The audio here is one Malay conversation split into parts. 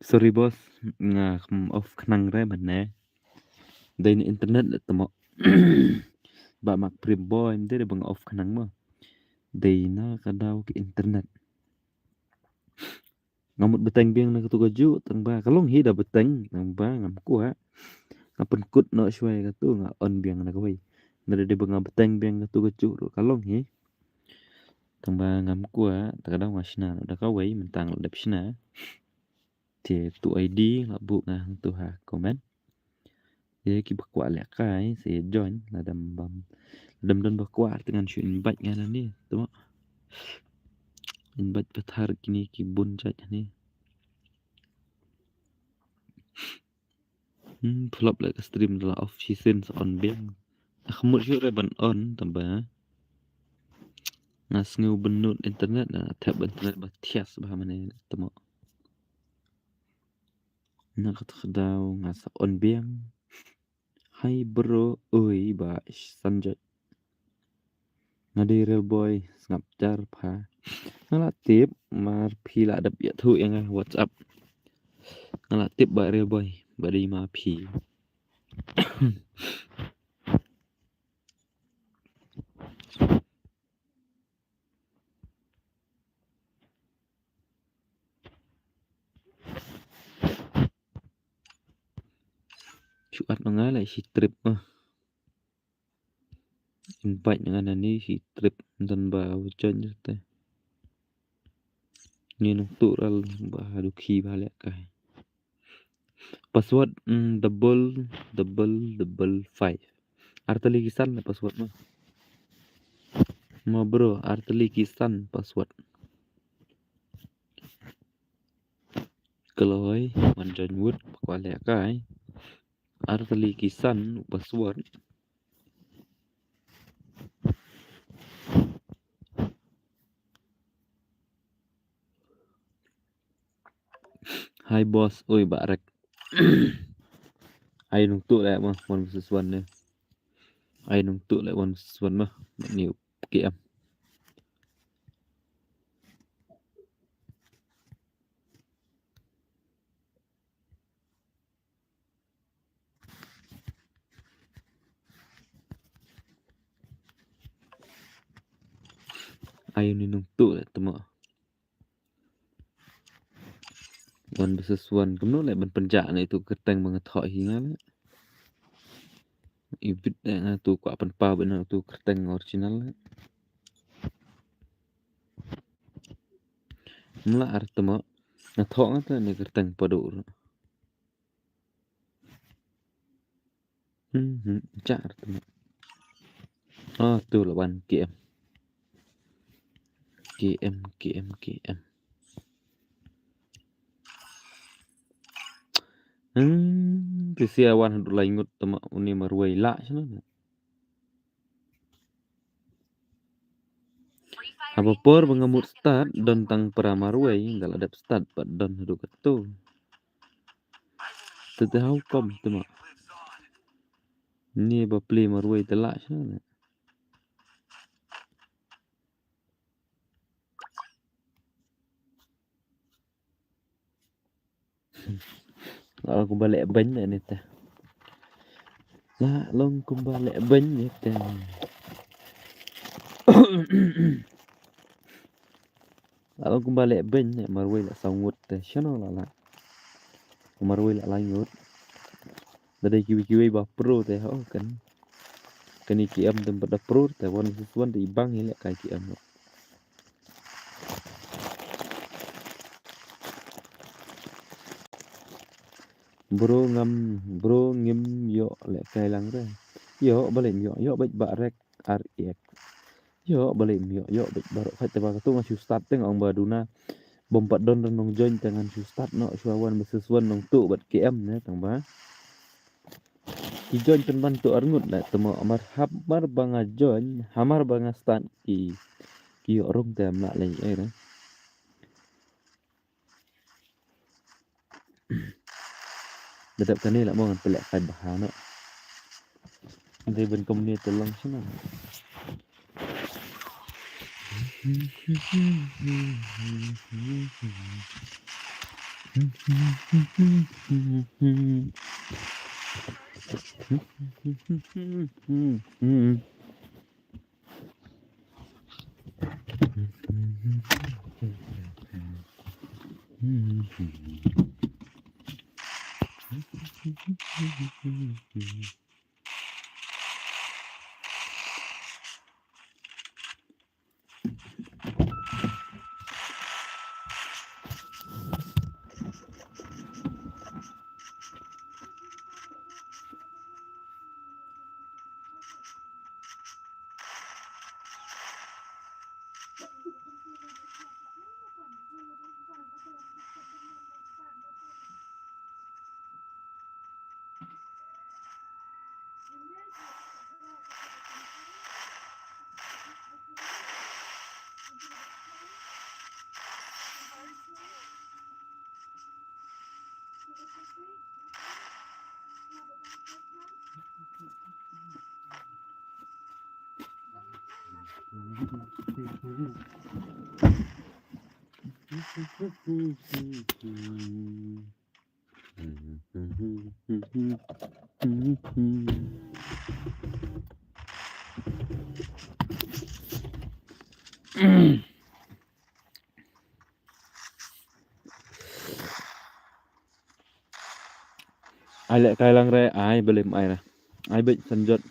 Sorry bos, off kenang re mana? Dari internet temo. Ba mak preboy dia bang off kenang mah. Dari na kadau ke internet. Ngamut beteng biang na katu gaju tang ba kalong hi da beteng tang ba ngam kuat. Ngapen kut no shwai katu nga on biang na kawai. Dari dia bang beteng biang katu gaju ro kalong hi. Tang ba ngam kuat takadau ngasna da kawai mentang dap sna. Thì tụ ID là bộ nga tụ ha comment ye ki bakwa le kai se join là đầm đơn bakwa dengan shu invite nga nani tu invite betar kini ki bun chat ni flop like stream la off season on biang khmut shu re ban on tamba ngas ngeu benut internet na tab internet ba thias ba mane tu na khat khadau ngas on biang hai bro oi ba sanjay ngadi real boy ngap jar pha ngala tip mar phi la đập ya thu yang WhatsApp ngala tip ba real boy ba đi ma phi chuat ngala si trip invite ngana ni si trip dan ba ujan te ni no tu ral ba du khi ba le kai password double 5 artali kisan na password ma bro artali kisan password keloi man jan wood kwa le kai artali kisan password hi boss oi ba rek ai nung tu lại mà one versus one này ai nung tu lại one versus one mà nhiều kìa ai ni nung tu lại tụi one versus one kamu lại bên penjak này tu keteng banget thọ hingan ibit na tu kwa penpa benar tu keteng original mula ar temo na thọ ngata ni keteng padu chả ar temo oh tu là one km Risia wan hadu laingut temo uni marwai la sana apa por bangamut start dan tang paramarwai gal adap start pad dan hadu ketu tetau kom temo ni ba play marwai telak sana Lalu aku balik ben ni teh. Lah long aku balik ben ni teh. Lalu aku balik ben ni marwai lah sangut teh. Shano lah. Marwai lah langut. Dari kiwi-kiwi bah pro teh oh kan. Kani kiam tempat dah pro teh wan sesuan di bang ni kai kiam. Bro ngim yo lek kai lang re. Yo balik yo baik barek RX. Yo balik yo baik barok fat tebak tu ngasih start teng ong baduna. Bompat don nong join dengan start no suawan sesuan nong tu bat KM ne tang ba. Ki join pen bantu arngut na temo amar hamar banga join hamar banga start ki orang tem nak lai ai re. Dedap kan ni lah mau pelak kai bahan no. Dari ben company tolong sana. Ai lek kai lang re ai belum ai ra. Ai baik sanjot.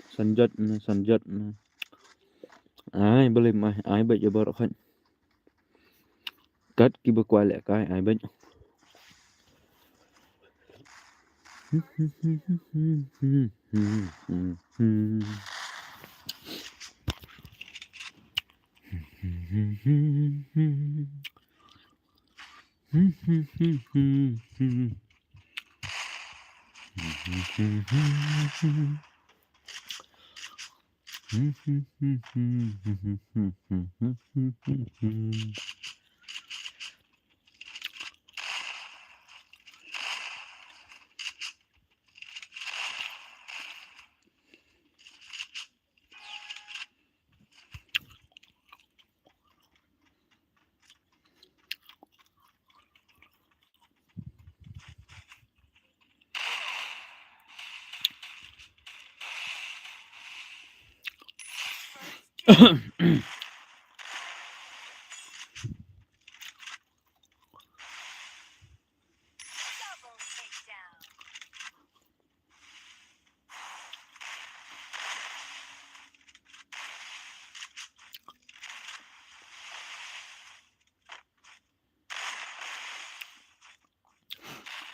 Ai belum ai baik je barok kan. Kat ki berkuat lek kai ai baik.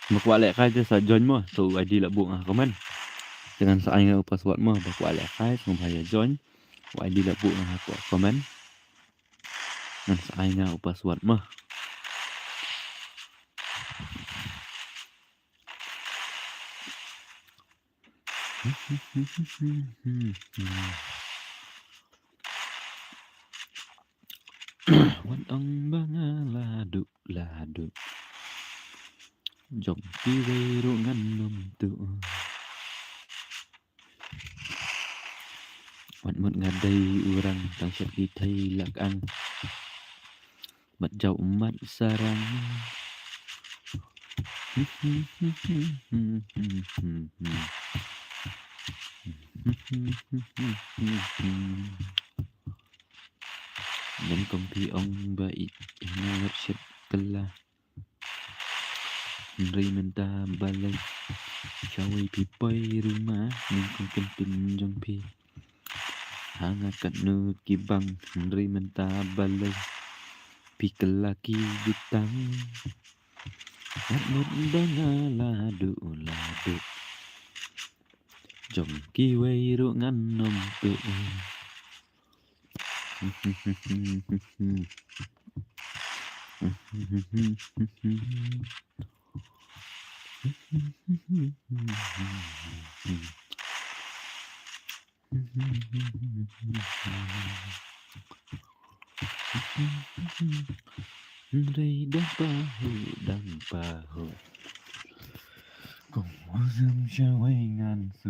Berkuat lek kai je sa join mo tu ID lah buang komen. Dengan sa ai password mo berkuat lek kai sum bahaya join. ID lah buang aku komen. Dan sa ai password mo. Wan ong banga ladu. Jom kiwe rungan nom tu. Mat ngadai orang tang syat kitai lak ang. Mat jau mat sarang. Những công ty ông baik ingat setelah Raymenta balai Cawai pipai rumah Ningkong kentun jong pi Hangat kat nu kibang Raymenta balai Pikal laki jutang Atmut banga ladu ladu Jong kiwai ru ngan nom tu Đây đang pahu Cùng hoa dương trao ấy ngàn sự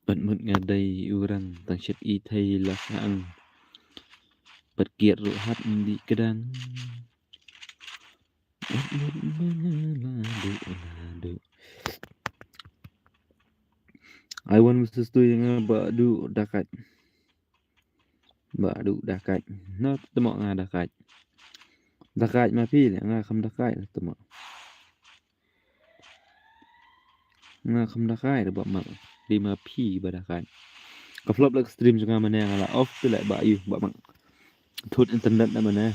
Bận một ngày đầy urang tang chet y thay là khang bật kiệt rồi hát đi cái đăng Bận một ngày là được I want Mr. Stu yang badu dakat nó temo nga dakat mà phi là nga không dakat là temo nga không dakat là bợ mặc đi mà phi bà dakat có flop like stream juga mana yang là off tu lại bạ yêu bợ mặc thốt internet na mana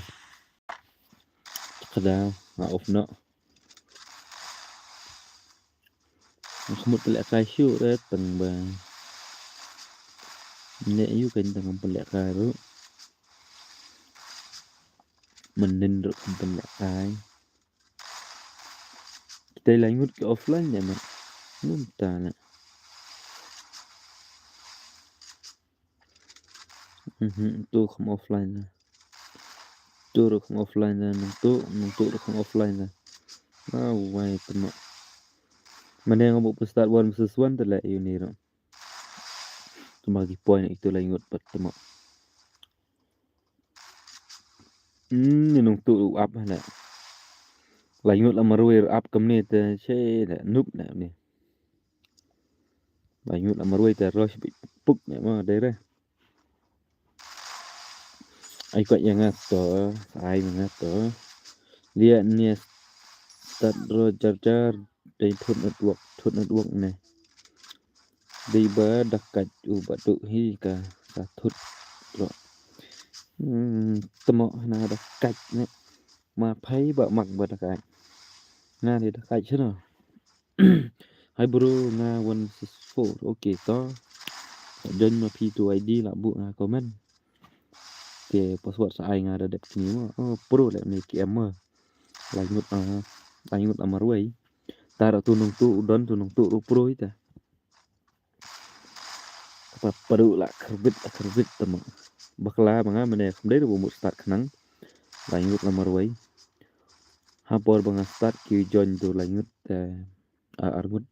kada off no không một lại khai siêu đấy tầng bà nhẹ yêu kênh tầng một lại khai đó mình nên được một lại khai kita lanjut ke offline ya mak muntah nak tu không offline lah tu được không offline lah nung tu được không offline lah why temak mana yang mau start one versus one tu lah ini ro tu bagi point itu lanjut pat temak nung tu up lah lanjut lah marwir up kamne te che lah noob lah ni lanjut lah marwir te rush puk ni mah daerah ai quậy yang ngato ai ngato dia ni start ro jar dari thut network này đi bờ đặc cạch u batu hi ka thut ro temo na đặc cạch nè mà thấy bợ mặc bờ đặc cạch na thì đặc cạch chứ nào hai bro na 164 ok to dân mà P2ID là bu na comment ke password sai nga ada dep kini mah pro lek ni KM lanjut amarway tara tunung tu udon tunung tu pro ita apa perlu lah kerbit teman bakla banga mana kemudian ada bumbu start kenang lanjut amarway hapor banga start ki join tu lanjut argut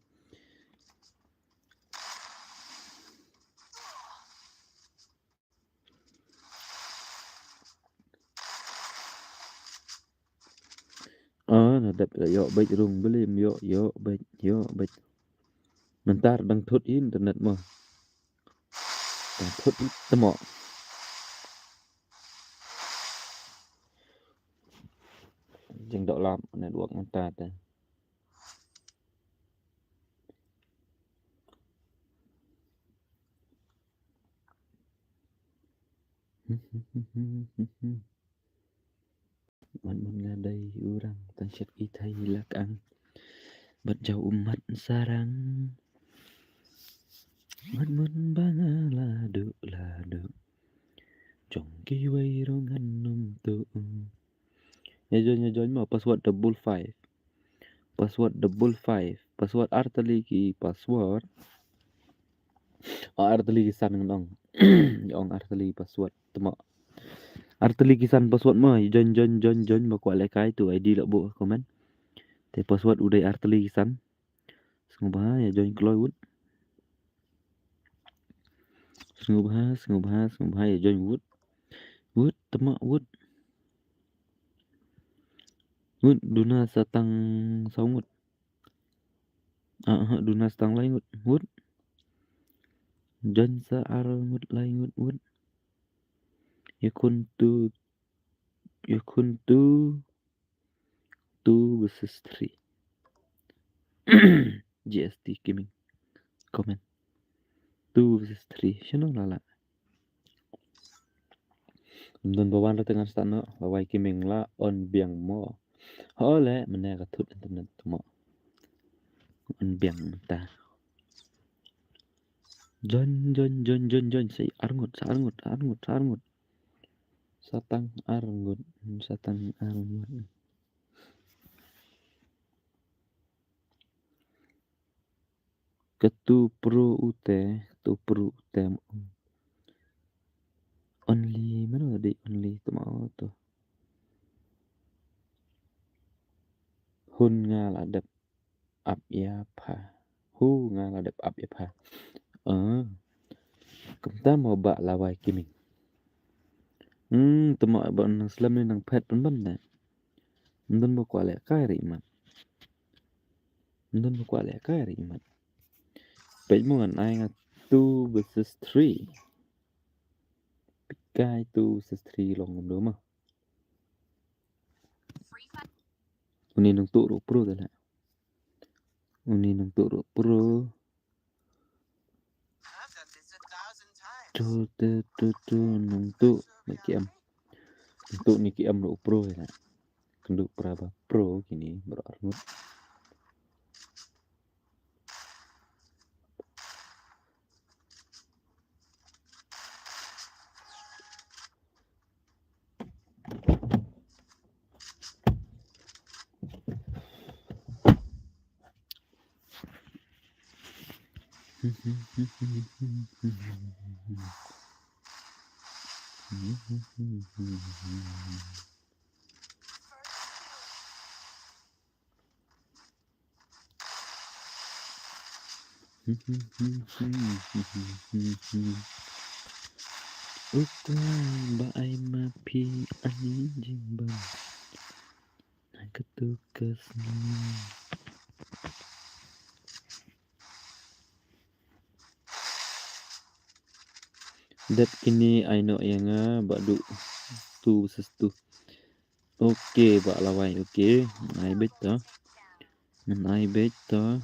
nadap yo baik rung belim yo baik mentar dang thut internet mah thut temo jeng dok lam network mentar ta Mình ngadai urang tan syat itai lakang berjauh umat sarang mun banga ladu chong ki wai rongan num tu nyo mau password double five password artali ki password arteli kisan ngong. Ong arteli password temo. Arteli kisan password mah join ba kwa lekai tu ID lak bo komen. Te password udah arteli kisan. Sengubah ya join Kloywood. Sengubah ya join Wood. Wood temo Wood. Wood duna satang saungut. Duna satang lain Wood. Wood. Join sa arngut lain Wood. Yakuntu 2 versus 3. GST gaming comment 2 versus 3 sino lala don bawan lo tengah stano lawai gaming la on biang mo hole mena katut internet mo on biang ta John say arngut satang arngut ketu pro ute only mana di only tu mau tu hun ngal adap up ya pa hu ngal adap up ya pa kita mau bak lawai gaming tu mau bak nang slam ni nang pet pun na ndon ba kwa le kai ri man ndon ba kwa le kai ri man pe mo ngan ai nga 2 versus 3 kai 2 versus 3 long do ma uni nang tu ro pro da la uni nang tu ro pro tu nang tu ni ki am ro pro ya kenduk berapa pro gini berarti ba ai ma pi anjing bang ketukas dat kini I know yang badu tu sestu oke bak lawai oke ai bet to ai bet to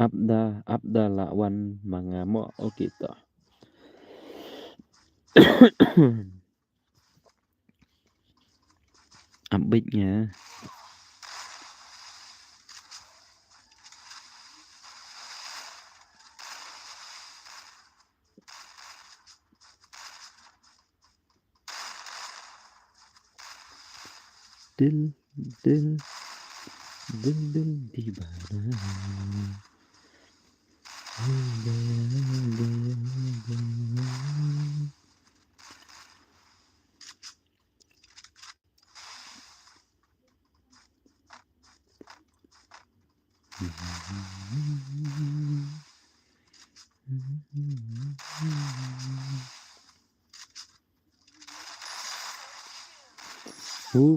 Abda lawan mangamo oke to update-nya dil di mana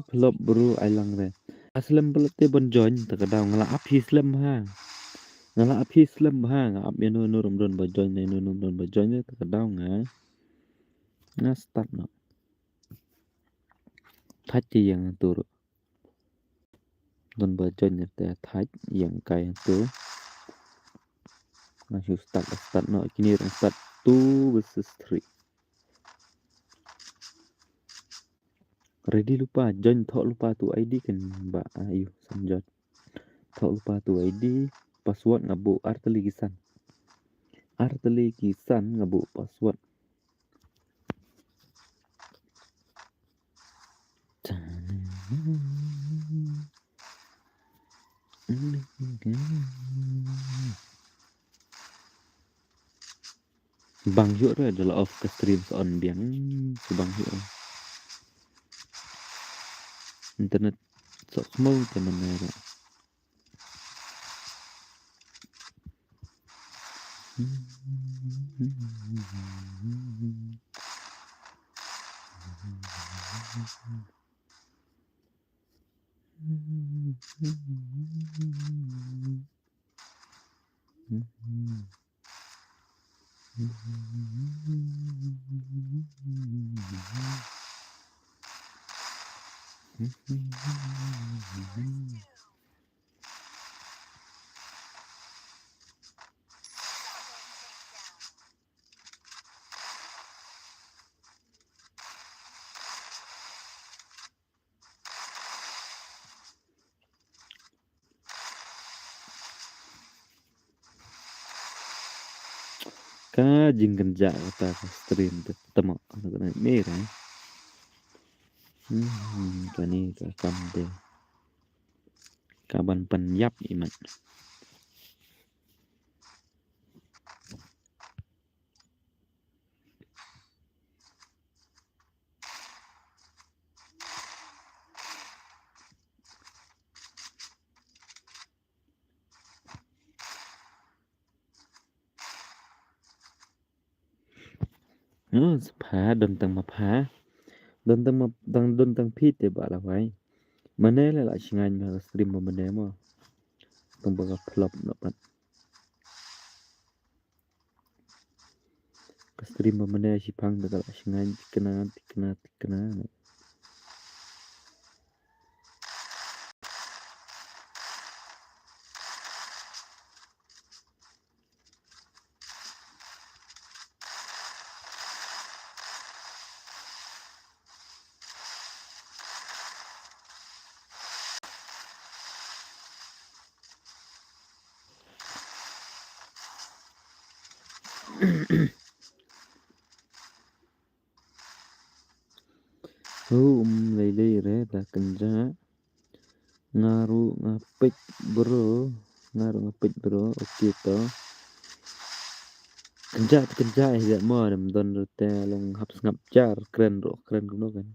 pelop bro ailang re aslam pelote bon join takadaw ngala api slam ha ngap ya no rom don ba join takadaw nga start no thachi yang tur don ba join te thach yang kai tu na start no kini start 2 versus 3 Ready lupa join thok lupa tu ID kan Mbak Ayu Sanjot. Thok lupa tu ID password ngabu arteli kisan. Arteli kisan ngabu password. Bang Hyuk tu adalah off ke stream on biang Bang Hyuk. Internet sok semua teman mana. Ka jing kerja kata stream tu temak kena merah. Kani ka kam de. Kaban penyap imat. Phá đơn tầng mà phá đơn tầng mà đơn tầng pít thì bảo là vậy mà nè lại chỉ ngành mà stream mà mình mà tầng bậc flop nó bạn cái stream mà mình chỉ phăng được lại chỉ ngành kena lấy re ta kerja ngapik bro oke to kerja ya mau dem don rute long haps ngapcar keren kuno kan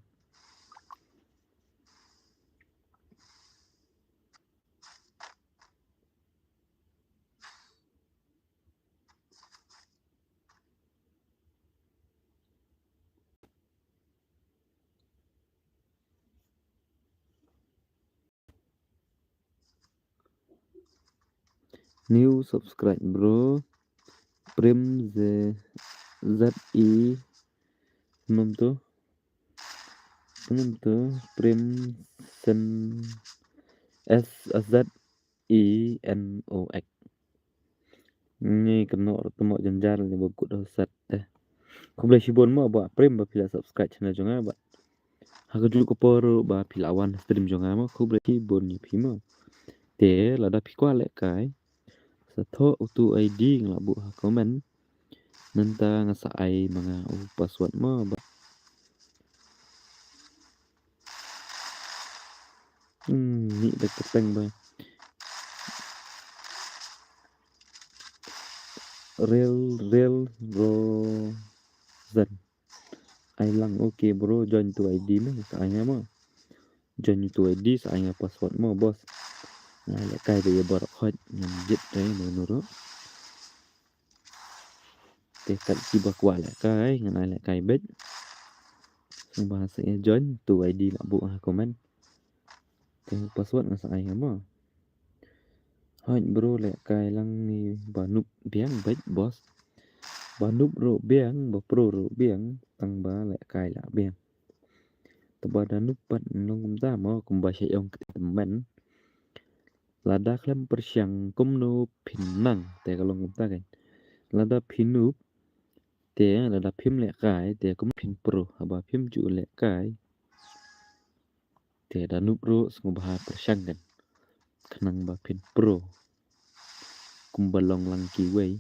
new subscribe bro prim ZI Pem tuh prim sen SZINOX ini kena temu janjar ni buku dah set deh. Kau boleh shibon mau buat prim bila subscribe channel jangan buat. Aku dulu ko poro ba pilawan stream jangan mau kau boleh shibon ni pima. Te lada pikwa lek kai. Satu utu ID ngelabu komen. Nanta ngasa ai mga password mau ba. Ni dekat peng ba. Real Rosen. Ai lang okay bro join to ID mah saya mah. Join to ID saya password mah bos. Nah, lek kai dia baru hot yang jet dai menurut. Tekat tiba kuat lek kai ngan lek kai bet. Sing bahasa join to ID lah bu komen. Te password ngan saya mah. Hot bro lek kai lang ni banup biang bet bos. Banup ro biang ba pro ro biang tang ba lek kai lah biang. Tabada nupat nung ta mo kumbasya yung temen. Lada klem persiang kumno pinang te kalau ngumta kan lada pinup te lada pim lek kai te kum pin pro haba pim ju lek kai Tiada nubro ngubah persanggan kanang bapin pro kumbalong lang kiway.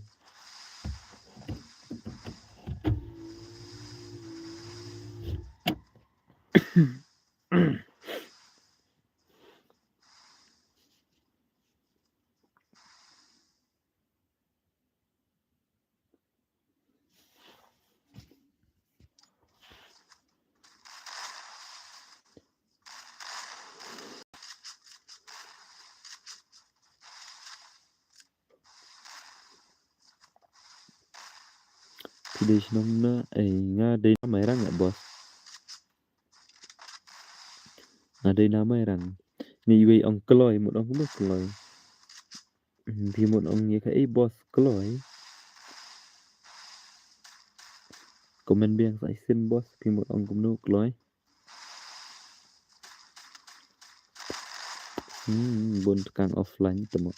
Tidak senangna ngadai nama erang nggak bos? Ngadai nama erang. Ni iwe ong keloy một ong kuma keloy. Thì một ong như cái bos keloy. Komen biang sai sim bos thì một ong kuma nu keloy. Bon tukang offline temu.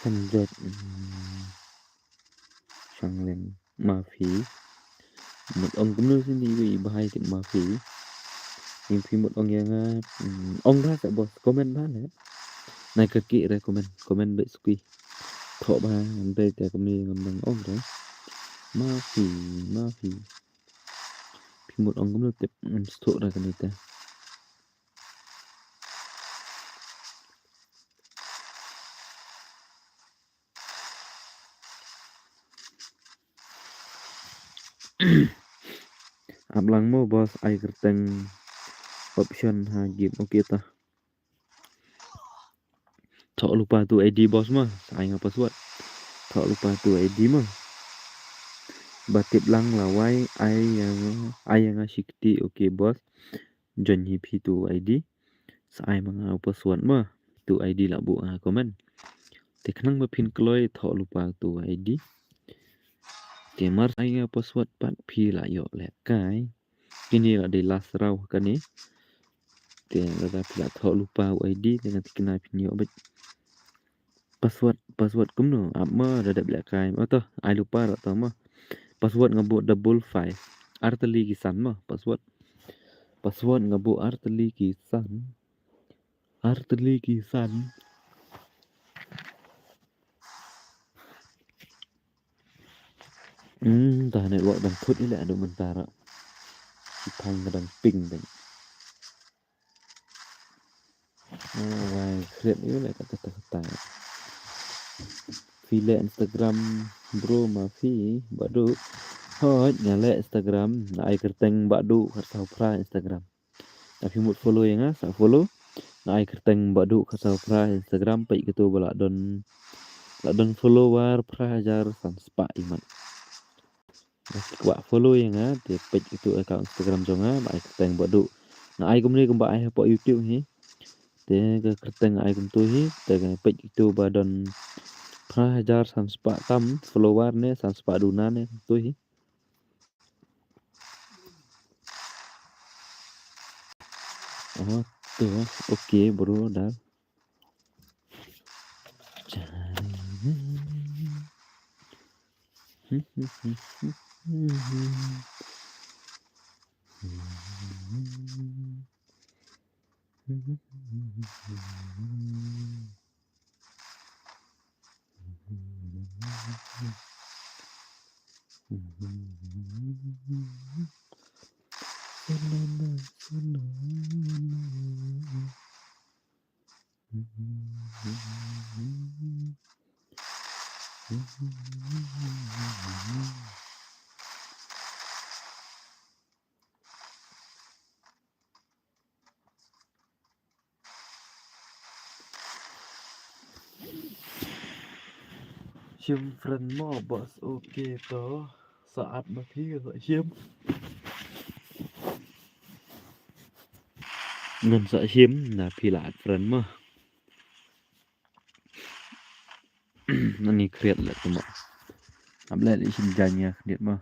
Sanjat sang lên ma phí. Một ông cũng nuôi xin đi vì bahai thì ma phí. Nhưng khi một ông yang ông ra sẽ bos komen ban ya. Này kaki komen baik suki. Thọ ba đây cả kami ngomong ông đấy. Ma phí. Khi một ông cũng nuôi tiếp thọ ra cái này ta. Ablang mo bos ai kerteng option ha game oke ta. Thọ lupa tu ID bos mah, saya ngapa password. Thọ lupa tu ID mah. Batip lang lawai ai yang asyikti oke bos. Join hipi tu ID. Saya mangau password mah. Tu ID lah bu komen. Teknang bapin keloy thọ lupa tu ID. Kemar saya password pat pi lah yok lek kai. Kini lah di last raw kan ni. Tiang kata pila thọ lupa ID dengan tikena pin yok bet. Password kumno apa dadap lek kai. Atau ai lupa tak tahu mah. Password ngabuk 55. Arteli kisan mah password. Password ngabuk arteli kisan. Tah network dan put ni lek ada mentara. Sipang kadang ping dan. Wah, kreat ni lek kata-kata. File Instagram bro mafi badu. Hot nyale Instagram, ai kerteng badu kasau pra Instagram. Tapi mut follow yang sa follow. Ai kerteng badu kasau pra Instagram pai gitu balak don follower pra hajar san spa iman. Wak follow yang dia page itu account Instagram jonga ai kerteng badu. Ai kumni kumba ai po YouTube hi. Dia ke kerteng ai kum tu hi, dengan page itu badon pra hajar san spa tam follower ne san spa duna ne tu hi. Oh, tuh, oke bro dah. chiếm phần mò boss ok to saat mà thi rồi chiếm ngân sợ chiếm là phi lạt phần mò nó ni kriat là tụi mọ áp lại để chim chanh nha điệt mò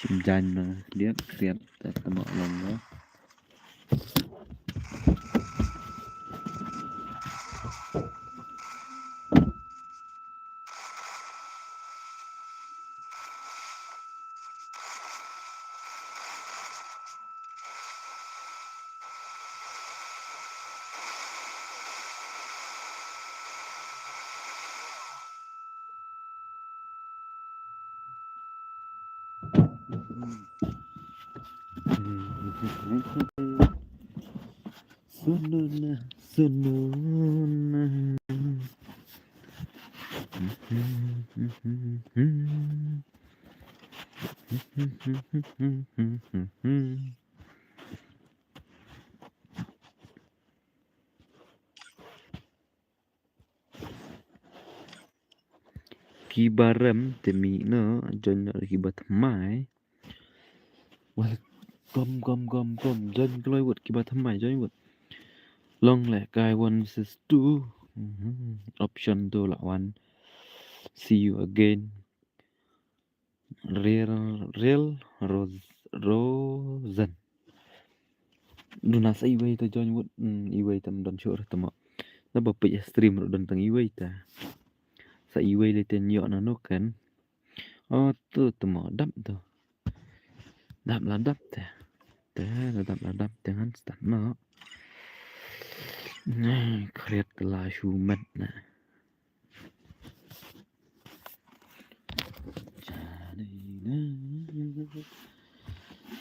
chim chanh nó điệt kriat tại tụi mọ lòng đó Sununa sununa kibaram temi no jon kibat mai wal gom jon kloi wot kibat mai jon wot long lẻ kai one versus two option to là one see you again real rosen Duna sa iway ta jon wot iway tam don sure tama na ba pe stream ro don tang iway ta sa iway le ten yo na no kan oh tu tama dap to dap la dap ta dap la dap dengan stan no kreat la shumat na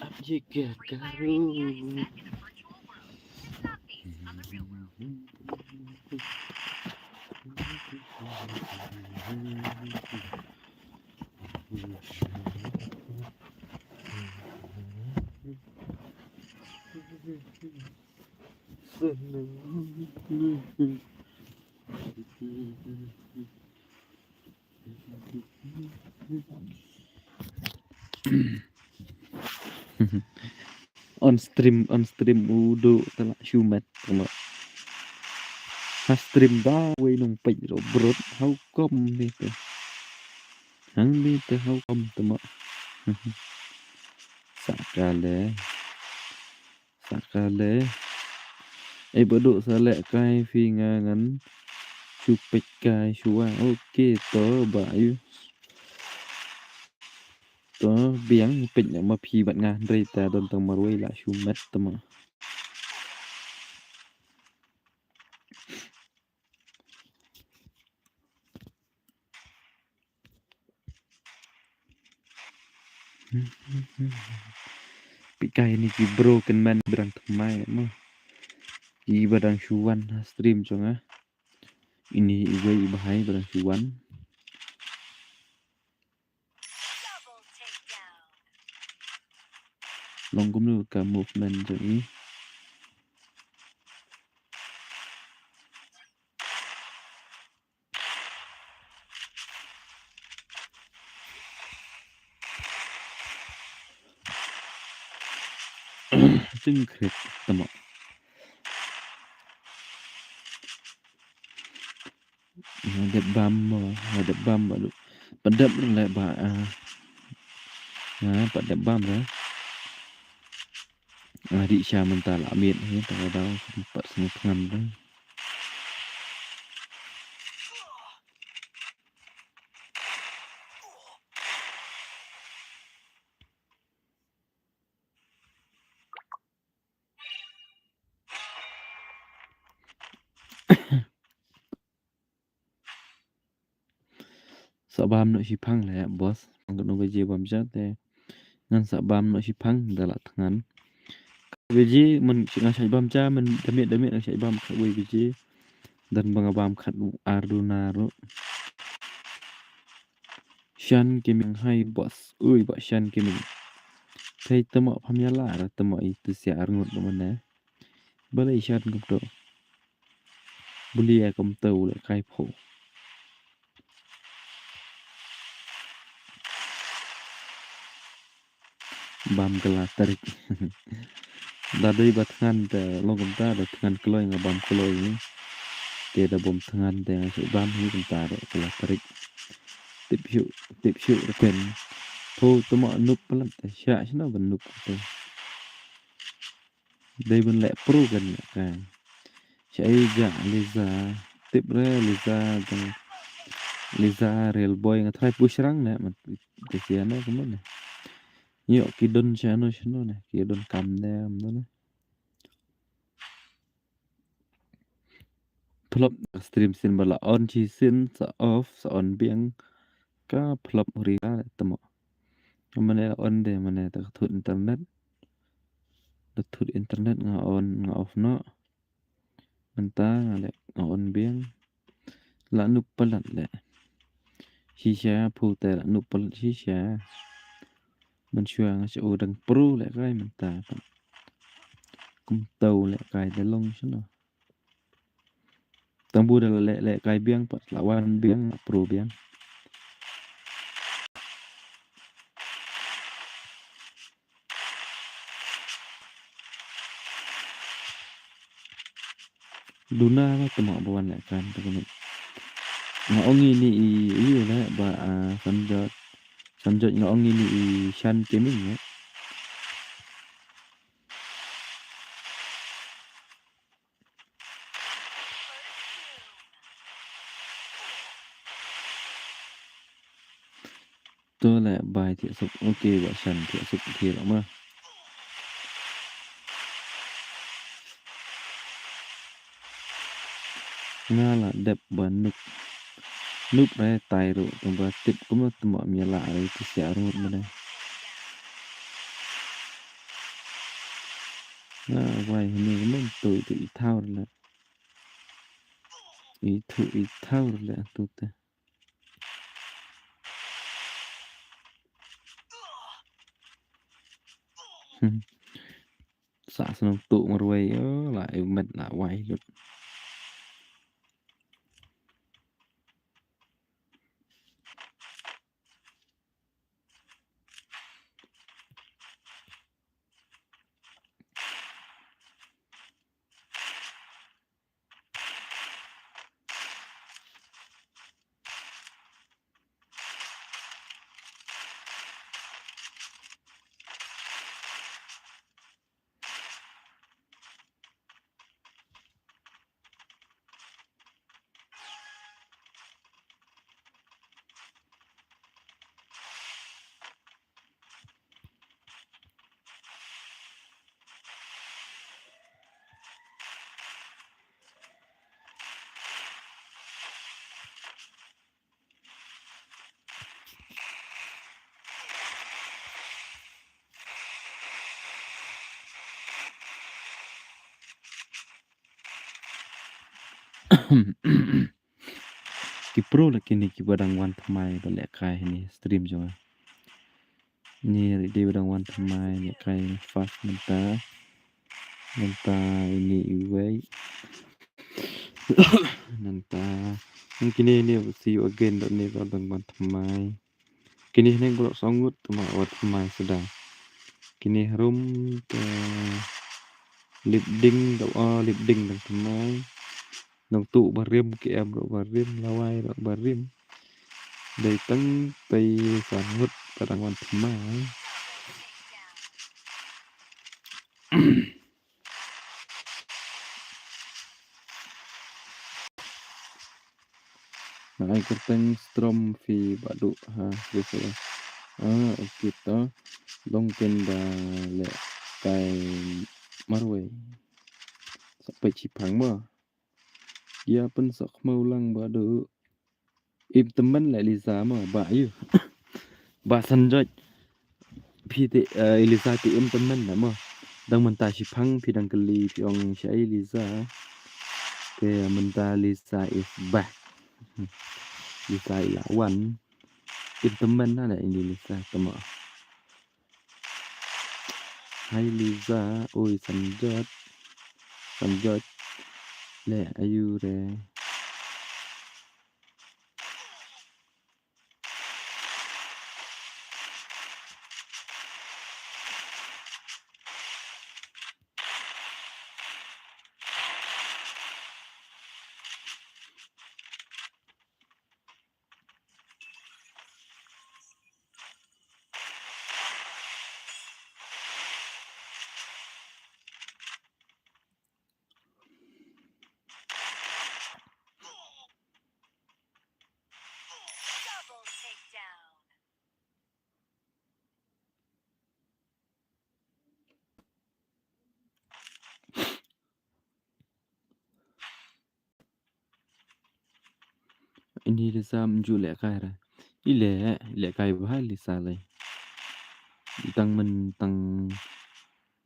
ap jika karu on stream udo tala shumat tama ha stream ba we nong pe ro brot hau kom ni te hang ni te hau kom tama sakale ai bodo sale kai phi nga ngắn chụp bịch cài chúa ok tớ bảo tớ biếng bịch mà phi bạn ngàn đây ta đơn tầng mà quay lại chú mất tầm mà bị cài này chỉ broken man berang themai mà chỉ berang chuan stream cho ngá ini iwe bahai berang chuan long cũng được cả movement rồi ý chân khệt tầm đẹp băm mà được bạn đậm lại bà bạn đẹp băm đó di cha mental amin ya tak ada sempat sengaja dah sabam nak sipang lah ya bos untuk nak beje bam jate ngan sabam nak sipang dalam tangan beje men ngasai bam cha men damit ngasai bam khawi beje dan bangabam khat arduna ro shan gaming hai bos ui ba shan gaming thai tamo phamyala ra tamo itu siar ngut mana balai shan gupto bulia kom tau le kai pho bam kala tarik dadai batangan te logam ta da tangan kloy nga bam kloy ni ke da bom tangan te su bam hi ta de kala tarik tip shu pen po tama nup palam ta sha shna ban nup te dai ban le pro kan ka shai ja liza tip re liza real boy nga try push rang ne man ke sia na ko man yo ki don chano shno ne ki don kam ne am no ne plop stream sin bala on chi sin sa off sa on biang ka plop ri ra tamo mane on de mane ta thut internet nga on nga off no manta le nga on biang la nu palat le shisha pu te la nu pal shisha man shua nga chu dang pro le kai manta kum tàu le kai de long shno tang bu de le kai biang pat la wan biang pro biang luna ba tamo bawan le kan ta nga ongi ni i le ba sanjot nga ongi ni i shan gaming ya to le bai ti suk okay ba shan ti suk thi la ma nga la dep ba nup re tai ro tum ba tip kuma tamo mi la re ti sia ro ma ne nga vai ni mun tu ti thao le i thao le tu te sa snom tu ma ruai lại mệt lại quay được cái pro là cái này cái badang wan thamai ba le kai ni stream jo ni di badang wan thamai ni kai fast menta ini iway nanta kini ni see you again dot ni badang wan thamai kini neng bro songut tama wat thamai sedang kini room lip ding dang thamai nong tu barim ke em ro barim lawai ro barim dai tang tay sangut badang wan thamai Ay kerteng strom fi badu ha gitu. Kita dong kenda le kai marwe sampai cipang ma. Dia pun sok mau lang badu. Im temen le Liza ma ba yu. Ba sanjot pi te Liza ti im temen na ma. Dang menta cipang pi dang keli pi ong syai Liza. Ke menta Liza is back. Liza ilawan. Im temen na le ini Liza tama. Hai Liza, ôi sanjot le ayu re. Ini Lisa menju lek kai ra. Lek kai bah Lisa lai. Tang men tang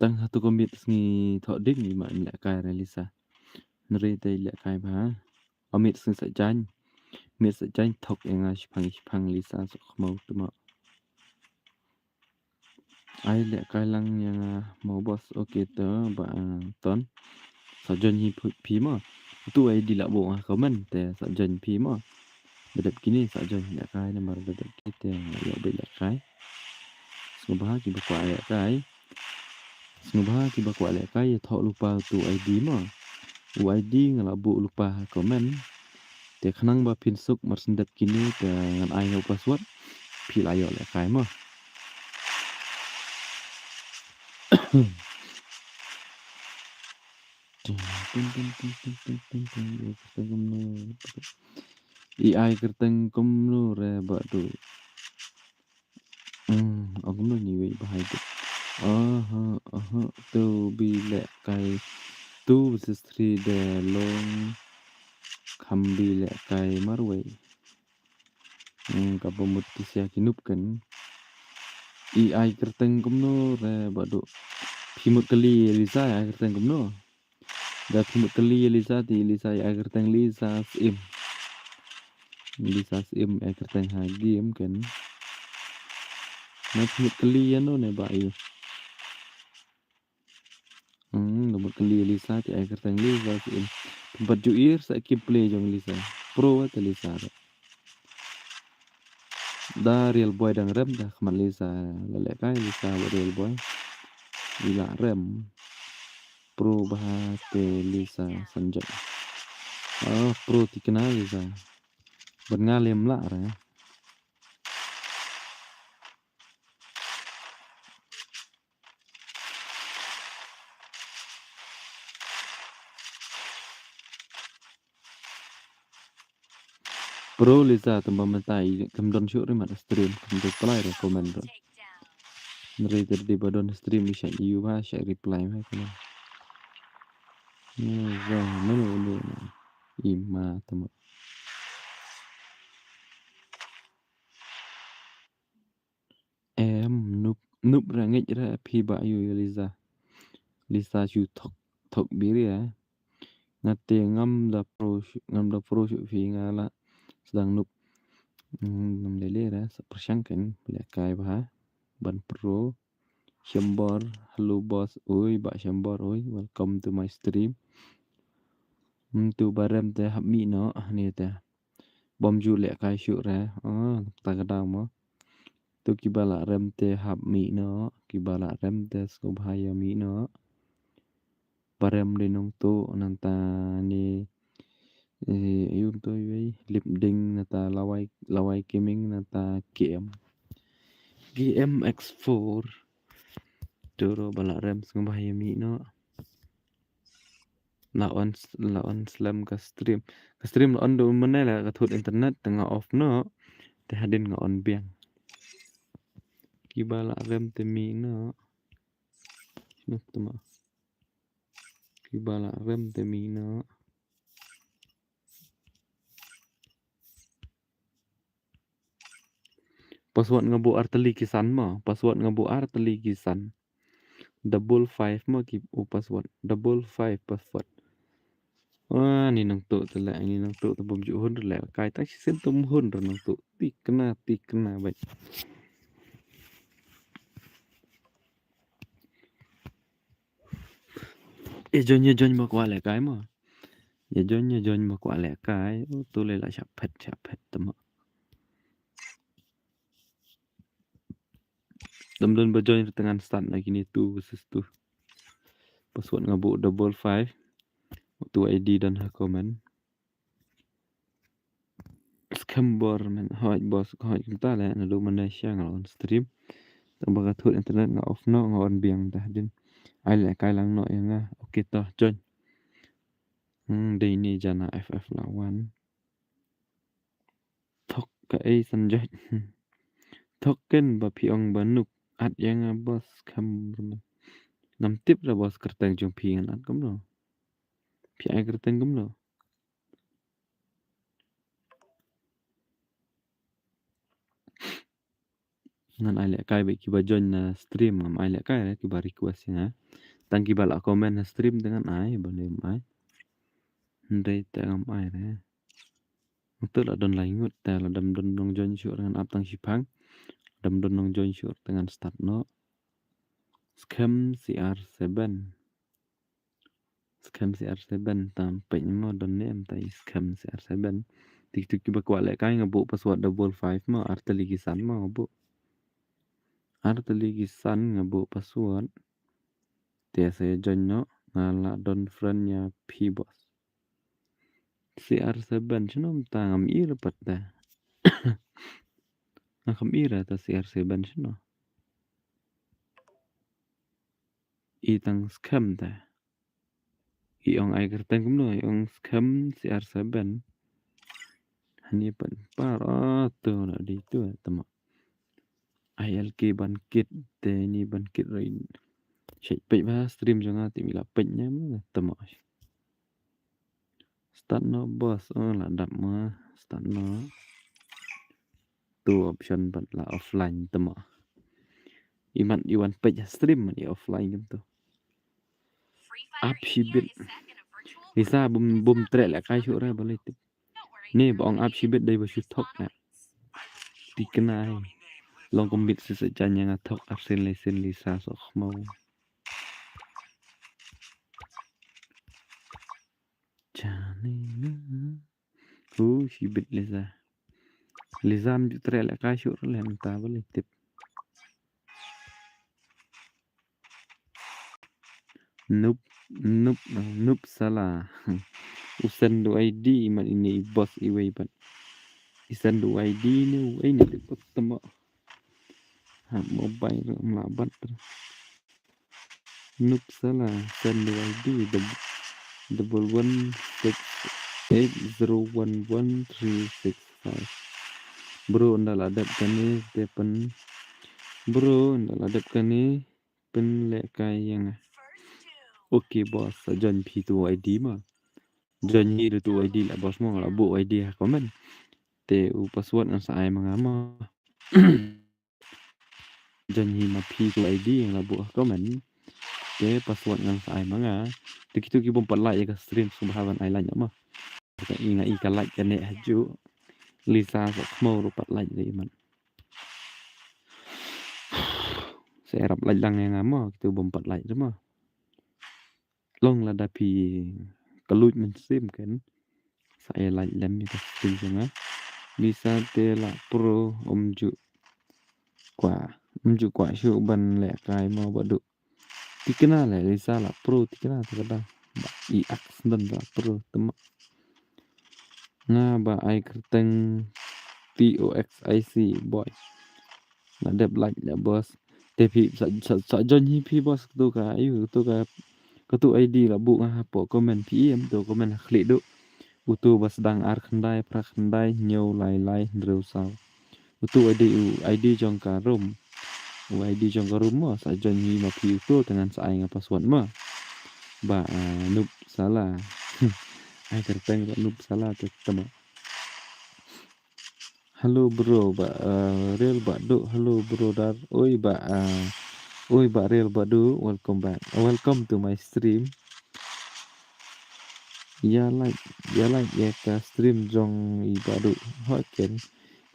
satu komit ngi thọ dik ni ma lek kai ra Lisa. Nri tai lek kai bah. Amit sing sa jan. Mit sa jan thok yang phang Lisa sok mau tu ma. Ai lek kai lang yang mau bos okey tu ba ton. Sa jan hi phi ma. Tu ai di lak bo comment te sa jan phi ma. Bedap kini sa jan lek kai na mar bedap kita ya be lek kai. Subah ki ba kwa lek kai. Subah ki ba kwa lek kai thọ lupa tu ID ma. U ID ngalabu lupa comment. Te khanang ba pin suk mar sendap kini te ngan ai ngau password. Phi la yo lek kai ma. AI kerteng komnu re ba tu. Komnu ni we bahai tu. Tu bi lek kai tu sistri de long khambi lek kai marwe. Ka pemut kisah kinup kan. AI kerteng komnu re ba tu. Phimut kali Lisa AI kerteng komnu. Da phimut kali Lisa ti Lisa AI kerteng Lisa sim. Lisa sim AI kerteng ha game kan. Nah phimut kali anu ne ba yu. Nomor kali Lisa ti AI kerteng Lisa sim. Tempat juir saiki play jong Lisa. Pro ta Lisa. Da real boy dang rem dah khamat Lisa. Lelek kai Lisa real boy. Gila rem. Pro bah te Lisa sanjak. Pro ti kenal Lisa. Berngalem lah ra. Pro Lisa tambah mentai kemdon syuk re mat stream kemdon play re komen re. Nri terdi badon stream bisa you ba share reply mai kana. Za mana ima tama. Em nup ra ngej ra phi ba yu Lisa. Lisa chu thok biri ya. Ngate ngam da pro syuk phi ngala sedang nup ngam lele ra persangkan lekai ba ban pro Shambor, hello boss, oi ba Shambor oi, welcome to my stream. Tu barem te hab mi no ni te. Bom ju lek kai syuk ra. Ta kadang mo. Tu kibala rem te hab mi no, kibala rem te skobhaya mi no. Barem de nong tu nanta ni yun to yui lip ding nata lawai gaming nata GM X4. Duro bala rem skobhaya mi no. Laon slam ka stream. Ka stream laon do mana la ka thut internet tengah off no. Te hadin nga on biang. Kibala rem te mi no. Nuk tuma. Kibala rem te mi no. Password nga bu arteli kisan mo. Password nga bu arteli kisan. 55 mo ki password. 55 password. Ni nang tu tala ni nang tu tu bom ju hun le kai tak sen tum hun ro nang tu tik kena baik. Join mo kwa le kai mo. Join mo kwa le kai tu le la chap phet tama. Dam berjoin dengan start lagi ni tu versus tu. Password ngabu 55. Tu ID dan ha komen. Skambor men hoi bos hoi kita le lalu Malaysia ngalon stream. Tambah kathut internet nga off no nga on biang dah din. Ai le kai lang no yang okey toh join. Day ni jana FF lawan. Thok Ka sanjay token ba piong banuk at yang bos kam nam tip ra bos kerteng jong pingan at kam lo pi ai kerteng kam lo ngan ai lek kai be ki ba join na stream ngam ai lek kai ki ba request ya tang ki ba la comment na stream dengan ai ba nem ai ndai ta ngam ai re untuk la don lai ngut ta la dam don dong join syur dengan ap tang sipang dam don dong join syur dengan start no scam CR7 scam CR7 tam pe mo don nem tai scam CR7 tik tik ba kwa lek kai ngabu password double 5 mo artali kisan mo ngabu artali kisan ngabu password tia saya join no ngala don friendnya P boss CR7 sino ta ngam ir pat ta ngam ira ta CR7 sino i tang scam ta i ong ai kerteng kum no i ong scam CR7 hani pan para to na di tu tama ILK bankit te ni bankit rain shai pe ba stream jonga ti mila penya mo tama start no boss la dap ma start no tu option bat la offline tama iman iwan penya stream man i offline kan tu up shibit Lisa bum tre la kai shu ra boleh tip ni bong up shibit dai ba shu thok na tikenai long commit se jan yang thok absen lesen Lisa so mau jani na shibit Lisa am tre la kai shu ra len ta boleh tip Noob salah usen do ID man ini bos iwe ban isan do ID ni ini dapat temo ha mobile melabat noob salah send do ID double 168011365 bro ndak ladap kani depan bro ndak ladap kani pen lek kai yang okay bos join P2 ID mah join ni tu ID lah bos mo lah bu ID ha komen te u password ang sa ai mangama join ni ma P2 ID yang lah bu komen te password ang sa ai manga begitu ki bom palai ya stream subhawan ai lanya mah ka inga i ka like ka ne haju Lisa so mau rupat like dei man saya rap like lang yang ama tu bom pat like mah long la dapi kelut men stream kan saya like lem ni stream janga Lisa te la pro omju kwa shu ban le kai mau badu tikena le Lisa la pro tikena tu kada i aks dan la pro tema nga ba ai kerteng POXIC boy na dep like la bos te pi sa jon hi pi bos tu ka ayu tu ka tu ID la bu nga po comment PM tu comment klik du utu bas dang ar khandai pra khandai nyau lai ndreu sao utu ID jong ka room ID jong ka room mo sa jon hi ma pi tu dengan sa ai nga password ma ba noob salah ai kerteng ba noob salah tu tama halo bro ba real ba do halo bro dar oi ba real ba do welcome back welcome to my stream ya like ya ka stream jong i ba do hot ken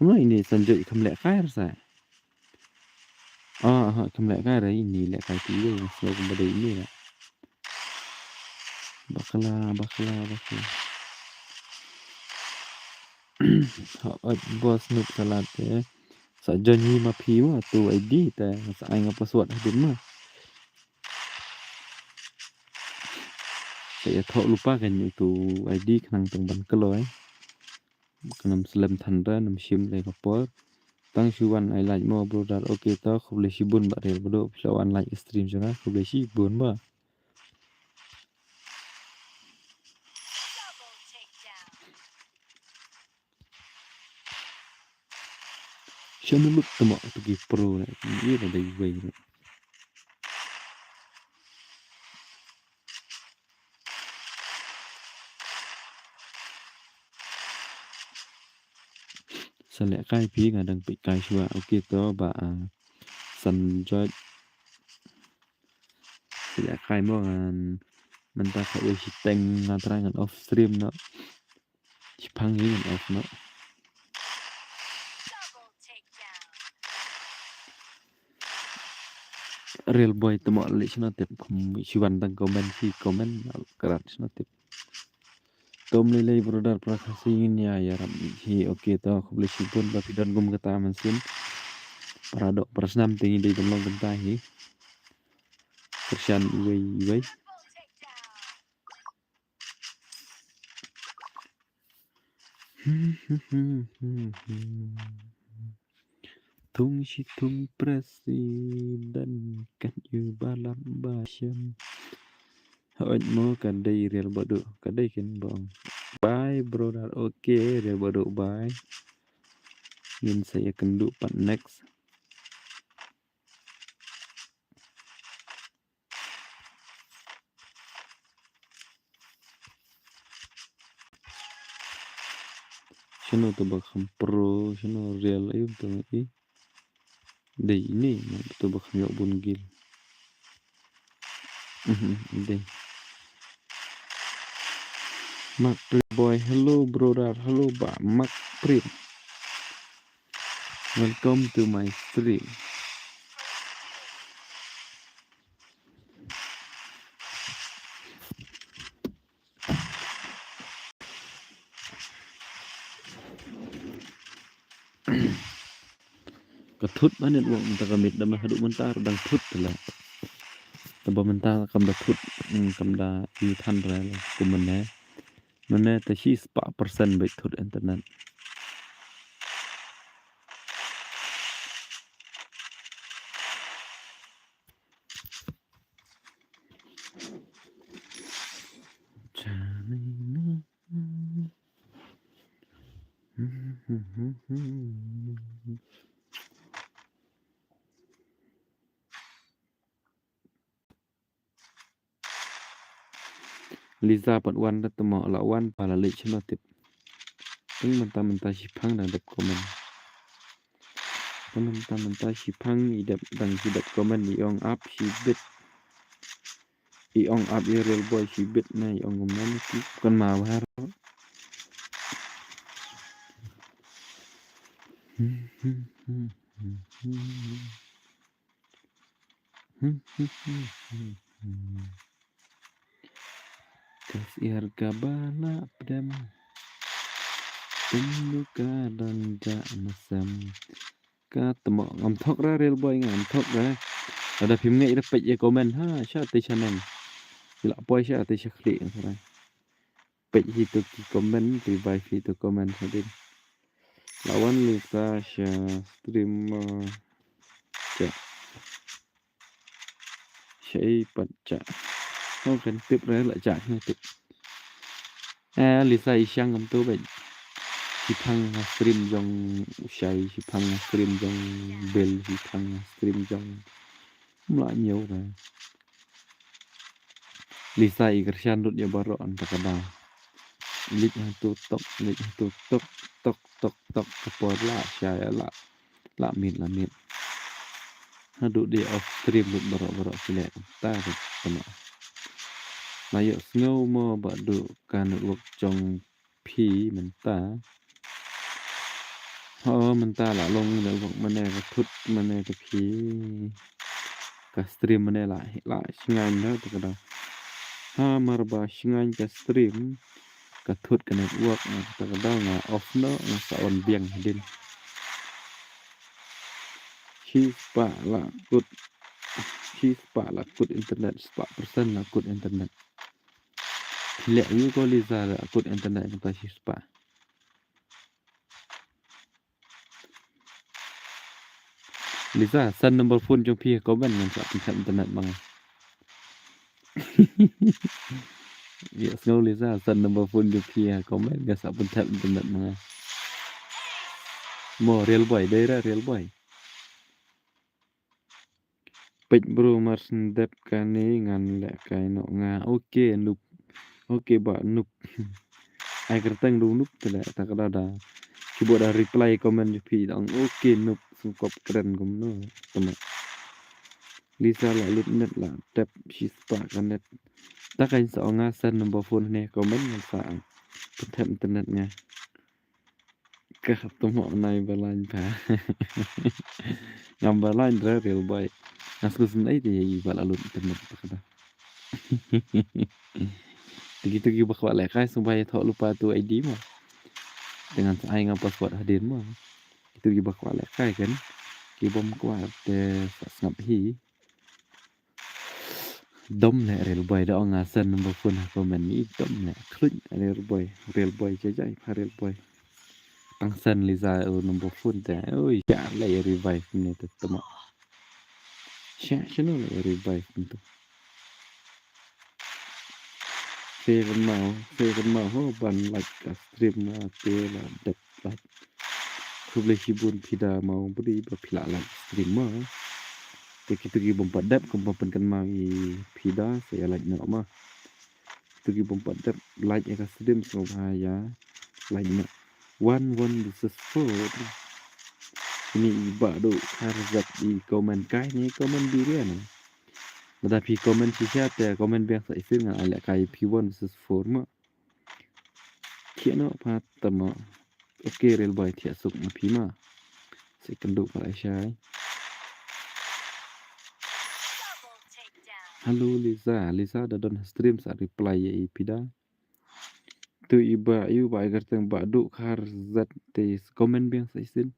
no ini sanjay kamlek khair sa kamlek khair ini lek kai ti yo so ko bade ini la bakla bos noob salah te sa jon hi ma phi ma tu ID ta sa ai nga password hadin ma saya thok lupa kan itu ID kenang teng ban keloi kanam slam thandra nam shim le kapor tang shuwan ai like mo brother okay ta khoble shibun ba rel bodo phlawan like stream janga khoble shibun ba Siya nulut tamo tu gi pro na ye na dai wei na sale kai pi ngadang pi kai shua okay to ba san jot sale kai mo ngan menta ka we si teng ngatra ngan off stream no si pangi ngan off no real boy tamo le sna tep si wan tang komen si komen karat sna tep tom le brother prakasi ya ya rab si okay to khobli si pun ba pidon gum kata mansin parado prasnam tingi dei domlong benta hi persian iwei tung si tung presiden kan yu balam basyam hoj mo kadai real bodo kadai ken bong bye brother okay real bodo bye min saya kendu pat next Shino to bakam pro shino real ayun to ngi dei ini to bakam yok bungil dei Mark boy hello brother hello ba Mark Prim welcome to my stream Ketut mana wong mentah kamit dah haduk mentah dang tut lah taba mentah kam da tut kam da di than ra la kumane mane ta shi 4% bai tut internet Liza pat wan da tamo la wan pala le chino tip ting mentah si phang da dap komen mentah si phang i dap dang si dap komen i ong up si bit i ong up i real boy si bit na i ong ngom ki kan ma har kasih harga bala pedam tunggu kadang ja masam ka tamo ngam thok ra real boy ngam thok ra ada phim ngai da pej e comment ha sha te chaneng la boy sha te shakli ra pej hi to ki comment ti vai fi to comment hadin lawan Lisa sha stream ja shei pat ja không cần tiếp ra lại chạy ngay tiếp Lisa isang ngam to bai Sipang stream jong shai sipang stream jong bel sipang stream jong mula nhiều rồi Lisa ikersian dut ya baro anta kada lit tu tok tok kapor la shai la min hadu di off stream dut baro sile ta sama Mayo snow mo badu kan wak jong pi menta menta la long da wak mane ka thut mane ka pi ka stream mane la singan da kada ha marba singan ka stream ka thut ka network ta kada nga off no sa on biang din chi pa la good internet 4% la good internet le yu ko Lisa la good internet ta chi pa Lisa san number phone jong pi comment ngan sa internet mang Yes no Lisa san number phone jong pi comment ga sa internet mang Mo real boy daerah real boy. Pej bro mars ndep kane ngan lek kai no nga oke nup oke ba nup ai kerteng du nup tela tak ada coba dah reply komen jupi dong oke nup sungkop keren kom no teman Lisa la lut net la tap shispa kanet tak kain sa nga san number phone ne komen ngan sa tem internet nga ka tumo nai balan pa ngam balan dra real boy naslus nai de bala lut internet pakada Begitu bakwa lekai supaya tak lupa tu ID mah dengan saya ngapa password hadir mah itu bakwa lekai kan kibom kuat snap hi dom le real boy da ngasan number phone komen ni dom le klik real boy jajai real boy tangsan liza number phone ta oi ya le revive ni tetama sya chano le revive tu Seven mau ho ban like stream na te la dep like boleh hibun pida mau beri berpila like stream mah kita bompat dep kemampan kan mai pida saya like nak mah kita bompat dep like ya stream so bahaya like nak one versus four ini iba do harus di komen kai ni komen dirian tapi komen siapa ya komen biasa isin ngan alak kai P1 versus 4 mah kena patah mah oke real boy tiap suk mapi mah saya kenduk pada Aisyah halo Lisa dah don stream saat reply ya pida tu iba ayu ba kerteng ba duk har zat te komen biasa isin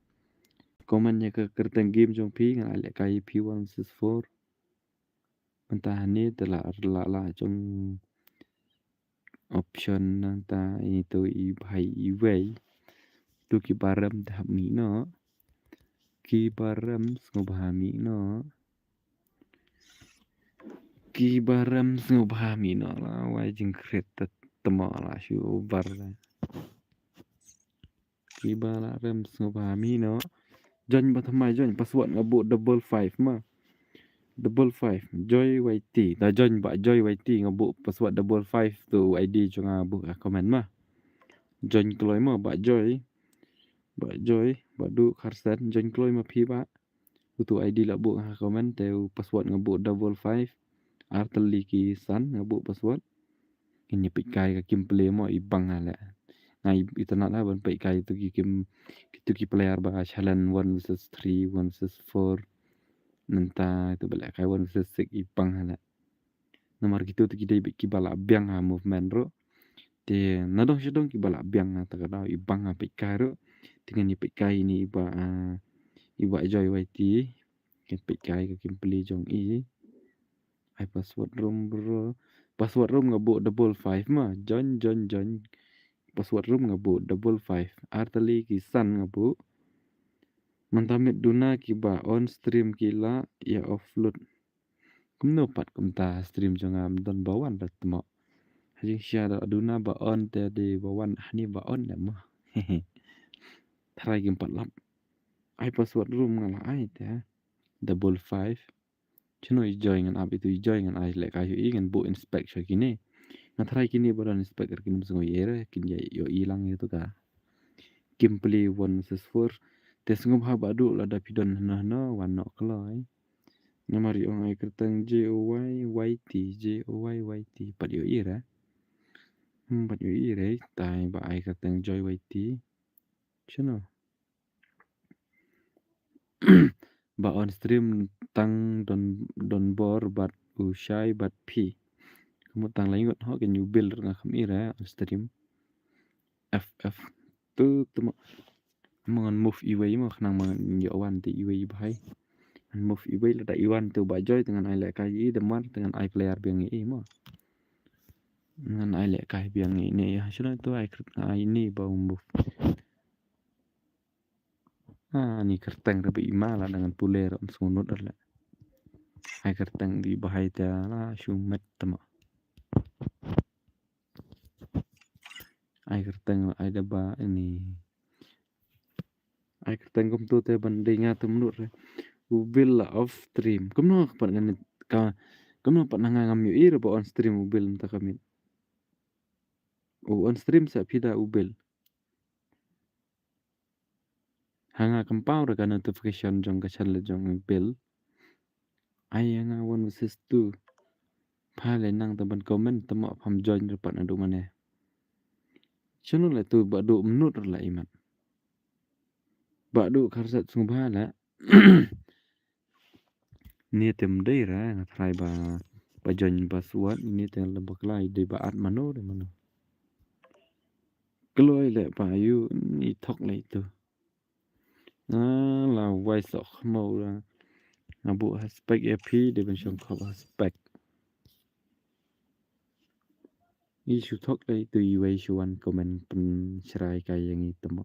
komennya ke kerteng game jong pi ngan alak kai P1 versus 4 entah ni telah la jong option nanta itu ibai iway tu kibaram tahap mi no kibaram ngobahami no kibaram ngobahami no la wai jing kreta temo la shu bar kibaram ngobahami no join batamai join password ngabut double 5 mah double 5 joy yt ta join ba joy yt ngabut password double 5 tu id chunga bu comment mah join kloy mah ba joy ba du kharsan join kloy mah phi ba tu id la bu comment te password ngabut double 5 arteli ki san ngabut password ini pikai ka kim play mo ibang ala ngai internet la ban pikai tu ki player ba challenge 1 versus 3 1 versus 4 nanta itu bala kai 1 versus 6 ibang ala nomor gitu tu kita ki bala biang ha movement ro te nadong sidong ki bala biang ha takada ibang ha pikai ro dengan ni pikai ni iba joy yt ken pikai ka kim play jong I password room bro password room ngabuk double 5 mah join password room ngabuk double 5 artali kisan ngabuk mantamit duna kiba on stream kila ya offload kumno pat kumta stream jongam don bawan dak temo hajing syada duna ba on te de bawan hani ba on dak mah try game 4 lap I password room ngala ai te double 5 chino i join ngan up itu i join ngan ai lek kayu i ngan bu inspect kini Natrai kini badan inspector kini mesti ngoyere kini yo hilang itu ka. Gameplay 1 versus 4 tes ngom ha badu la da pidon na wano klai. Namari ong ai kertang JOYYT pat yo ira. Pat yo ira tai ba ai kertang Joy YT. Chino. Ba on stream tang don bor bat usai bat pi. Kamu tang lain got ho kan you build nga kham ira on stream. FF tu mangan move iway mo khnang mangan yawan ti iway bahai an move iway la da iwan tu ba joy dengan ai lek kai i deman dengan ai player biang i mo dengan ai lek kai biang i ni ya sino tu ai ni ba move ni kerteng tapi imala dengan puler on sunut la ai kerteng di bahai ta la shumet tama ai kerteng ai da ba ini ai kerteng kum tu te ban de nga tu menut re mobil la off stream kum no pat ngan ka kum no pat nanga ngam yu ir ba on stream mobil ta kami on stream sa pida ubil hanga kampau ra notification jong ka chal jong bill ai nga won sis tu pha le nang ta ban comment ta ma pham join ra pat na du mane chunu le tu ba du menut la iman ba du kharsat sung ba la ni tem dei ra nga try ba join ba suat ni te la baklai de ba at mano de mano kloi le pa yu ni thok le tu là vai sợ màu là bộ spec ep để bên trong có spec isu thok đây từ vai chuan comment pen cerai kai yang itu mo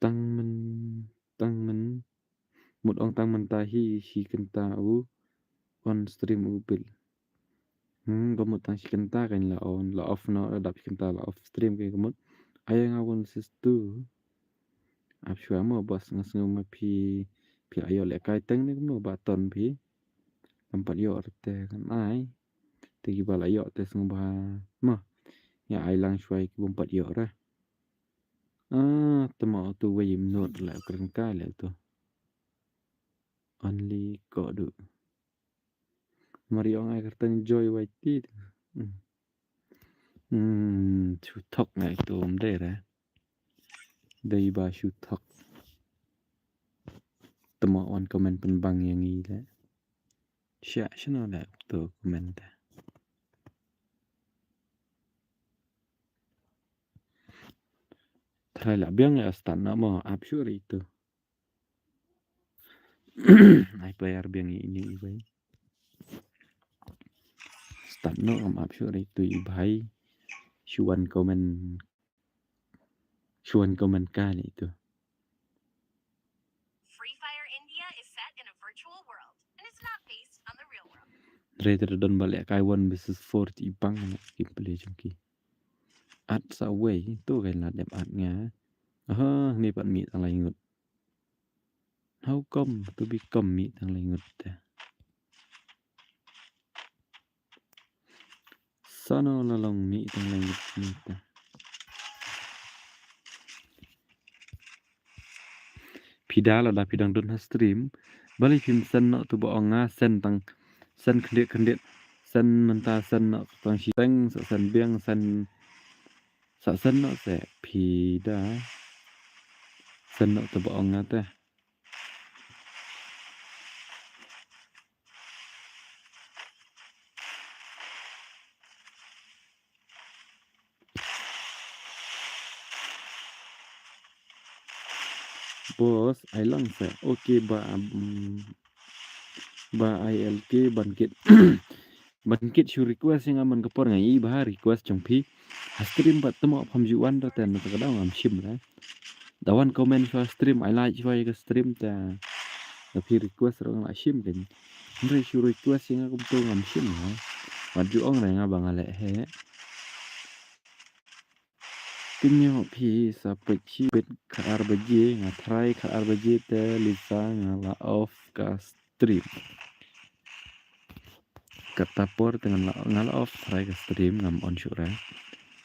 tăng mình một ông tăng mình ta hi kenta u on stream u bil có một tăng hi kenta kan là on là off no đập kenta là off stream cái một ayang awon sis tu ap shua mo bas ngasngo ma pi ayo le kai teng ni mo ba ton pi tempat yo te kan ai te ki bala yo te sung ba ma ya ai lang shwai ki bompat yo ra temo tu wei not la kren ka le tu only ko du mari ong ai kertan joy wai ti chu thok ngai tu om de ra dei ba chu thok temo on comment pen bang yang i le sha shno la tu comment Thay là biang ya stan na mo ap sure itu ai player biang ini ibai stan no am ap sure itu ibai chuan comment ka ni itu Free Fire India is set in a virtual world and it's not based on the real world. Rather don balik kai one versus 4 ti bang na kim play jengki at sa way tu kan là đẹp at nga ni bạn mi thằng lại ngụt how come tu bi come mi thằng lại ngụt ta Sano na long mi thằng lại ngụt mi ta Pida là pidang don ha stream balik phim sen no tu bo nga sen tang sen khendet sen menta sen no tang shi teng sa sen biang sen no se pida sen no tu bo nga ta bos ai lang se okay ba ilk bangkit bangkit shu request yang aman kapor ngai ba request chong phi stream bat temo pham juan da ten ta kadang am shim la dawan comment cho stream ai like cho cái stream ta phi request ro la shim den re shu request yang aku tu ngam shim la wat ju ong nga bang ale he tinyo phi sa pechi bet khar baje nga try khar baje te lisa nga la off ka stream kata por dengan ngal off try ka stream ngam on syura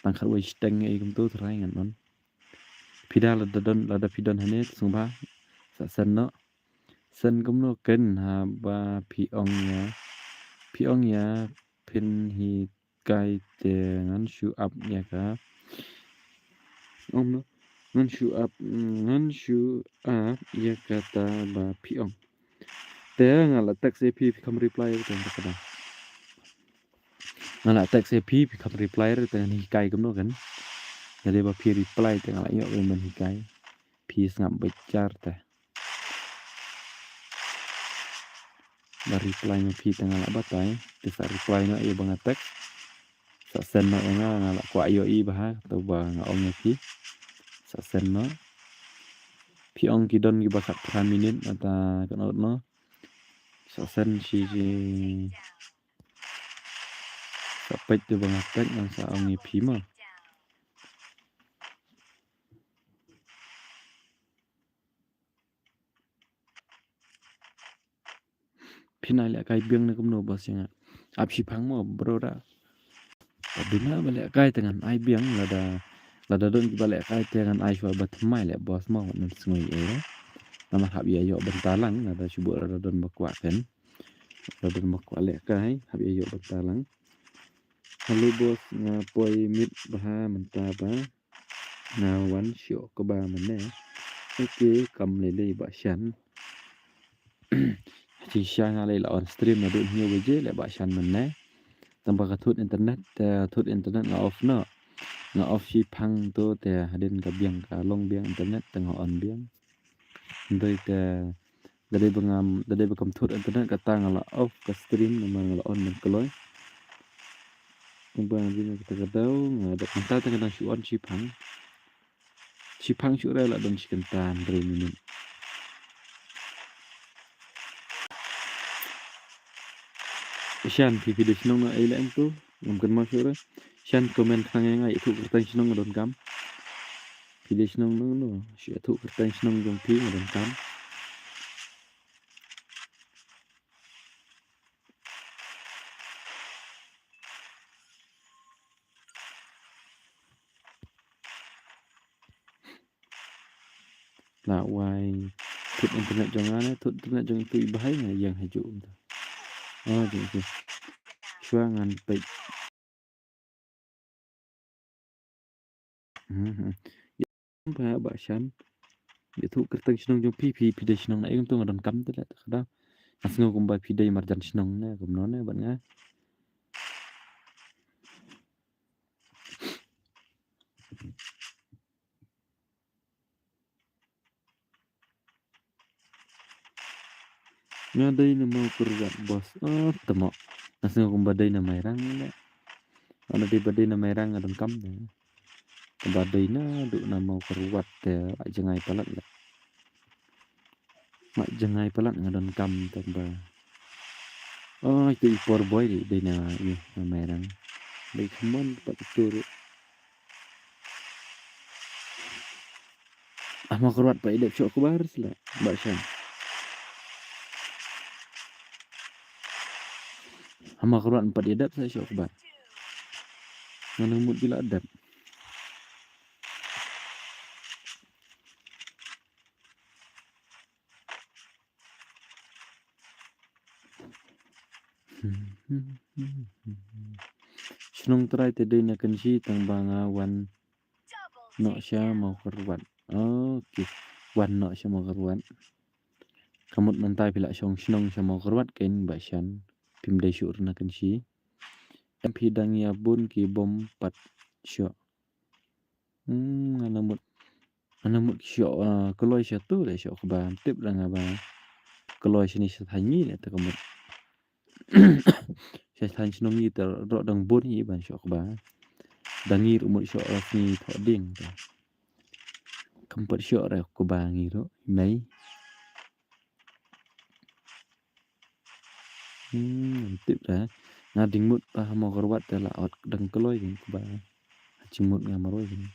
tang khar wei steng ei kum tu try ngan on pida la da pidon hane sung ba sa sen no sen kum no ken ha ba pi ong ya pin hi kai te ngan shu up ya ka no ngan shu up ya kata ba pi ong te ngala text ap kam reply te kada ngala text ap kam reply te ni kai kum no kan jadi ba pi reply te ngala yo men hi kai pi ngam becar te ba reply no pi te ngala batai te sa reply no e bang text sa sen no ngala kwa yo i ba to ba nga ong pi sa sen no pi ong ki don ki ba kat 5 minit ata kan no sa sen si Sampai tu bang attack yang sa ngi phima. Phina le kai biang na kumno bos yang ap shi phang mo bro da. Bina bale kai dengan ai biang lada don bale kai dengan ai shwa bat mai le bos mo nan sngoi e. Nama hab ya yo bentalang lada shubu lada don bakwa kan. Lada don bakwa le kai hab ya yo bentalang. Halo bos nga poi mit baha menta ba. Na wan syo ko ba mane. Oke kam le ba shan. Chỉ sang là là on stream là được nhiều cái gì là bạn sẵn mình nè tầm bạc thốt internet là off nó là off chi phăng to te hadin ka biang ka long biang internet teng ho on biang ndai te dari become thốt internet ka tang là off ka stream mà là on mình kloi bang gì kita ka dau ada kita teng đang on chi phăng chu ra là don chi kan tan 3 minute Shan video sinong na ila tu mungkin masuk re Shan komen khang ngai thu kertan sinong don kam video sinong no shi thu kertan sinong jong phi don kam là wai thu internet jong ana thu internet jong tu bahai ngai yang haju oh jadi chuangan pe ba ba Shan để thu kertan sinong jong phi video sinong na em tu don kam tu la kada asngo kumba video marjan sinong na kum no na ban nga ngadai na mau kurwan bos oh temo asngo kumba dai na mairang la ana di badai na mairang don kam na badai na du na mau kurwat te jangai palat la mak jangai palat ngadon kam tamba oh itu ipor boy di na ni na mairang dai kemon pat tur mau kurwat pa idep syok kubar sila ba Shan mau kurwat empat idep saya syok kubar mana mut bila adap Senong try tadi na kansi tang bangawan no siya mau kurwan. Okay. Wan no siya mau kurwan. Kamut nantai pila siyong senong siya mau kurwat kain ba Shan. Pimday syur na kansi. MP dang ya bun ki bom pat siya. Anamut siya keloy siya tu le siya ba tip lang ba. Keloy siya ni siya tanyi le ta kamut. Siya tanyi senong ni ta ro dang bun hi ban siya ba. Dangir umur siya ni thọ ding ta. Kampat siya ra ko ba ngiro nay. Tip ra ngading mut pa mau kurwat ta la ot dang keloy ko ba. Cimut ngamaroi ni.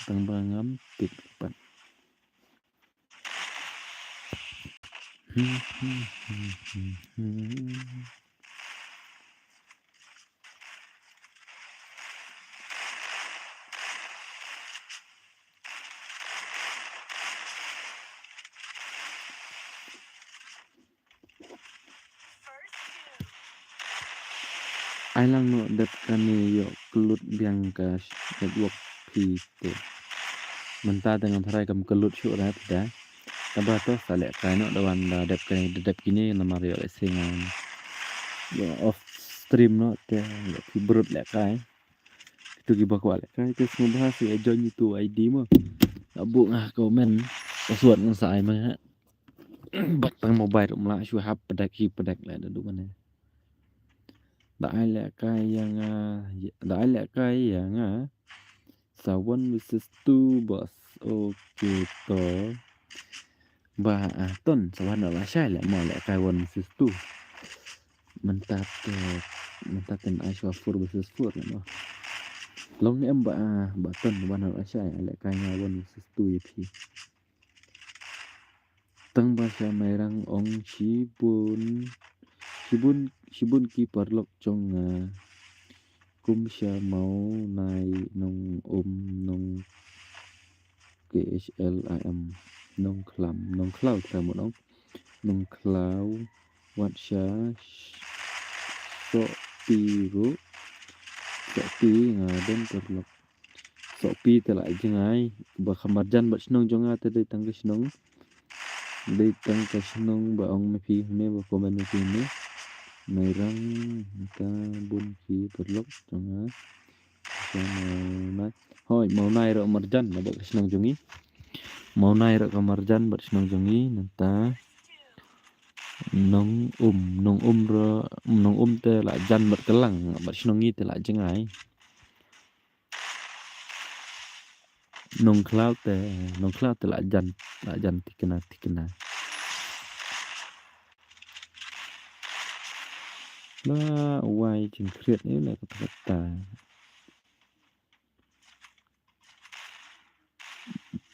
Tang bangam tip pat. Ai lang no dat kani yo kelut biang ka network pi te. Menta dengan tharai kam kelut syuk ra ta. Kaba to sale kai no dawan da dep kai dep kini nama yo singan. Yo off stream no te yo pi brut le kai. Itu gi bakwa le kai te semua bahas ya join itu ID mo. Abu ngah komen password ng sai ma ha. Bat pang mobile umla syu hap pedak le du mana. Đại lẽ cái Sawan vs 2 boss. Okay to. Ba ton Sawan là sai lẽ mà lẽ cái 1 vs 2. mentaten Asia fur versus fur no long em ba ton ban Asia le kanya wan versus tu pi tang ba sha mairang ong shibun ki parlok chong kum sha mau nai nong KHLIM nong cloud ta mo nong cloud wat sha so pi nga den parlok so pi te lại jangai ba khamarjan ba snong jonga te de tang snong de tang ka snong ba ong me phi me ba komen me phi me mairang ta bun ki parlok jonga mau hoi mau nai ro marjan ba de snong jongi mau nai ro ka marjan ba snong jongi nanta nong te lại jan ba kelang ba snongi te lại jangai nong cloud te lại jan tikena la wai chừng kriat ni la kata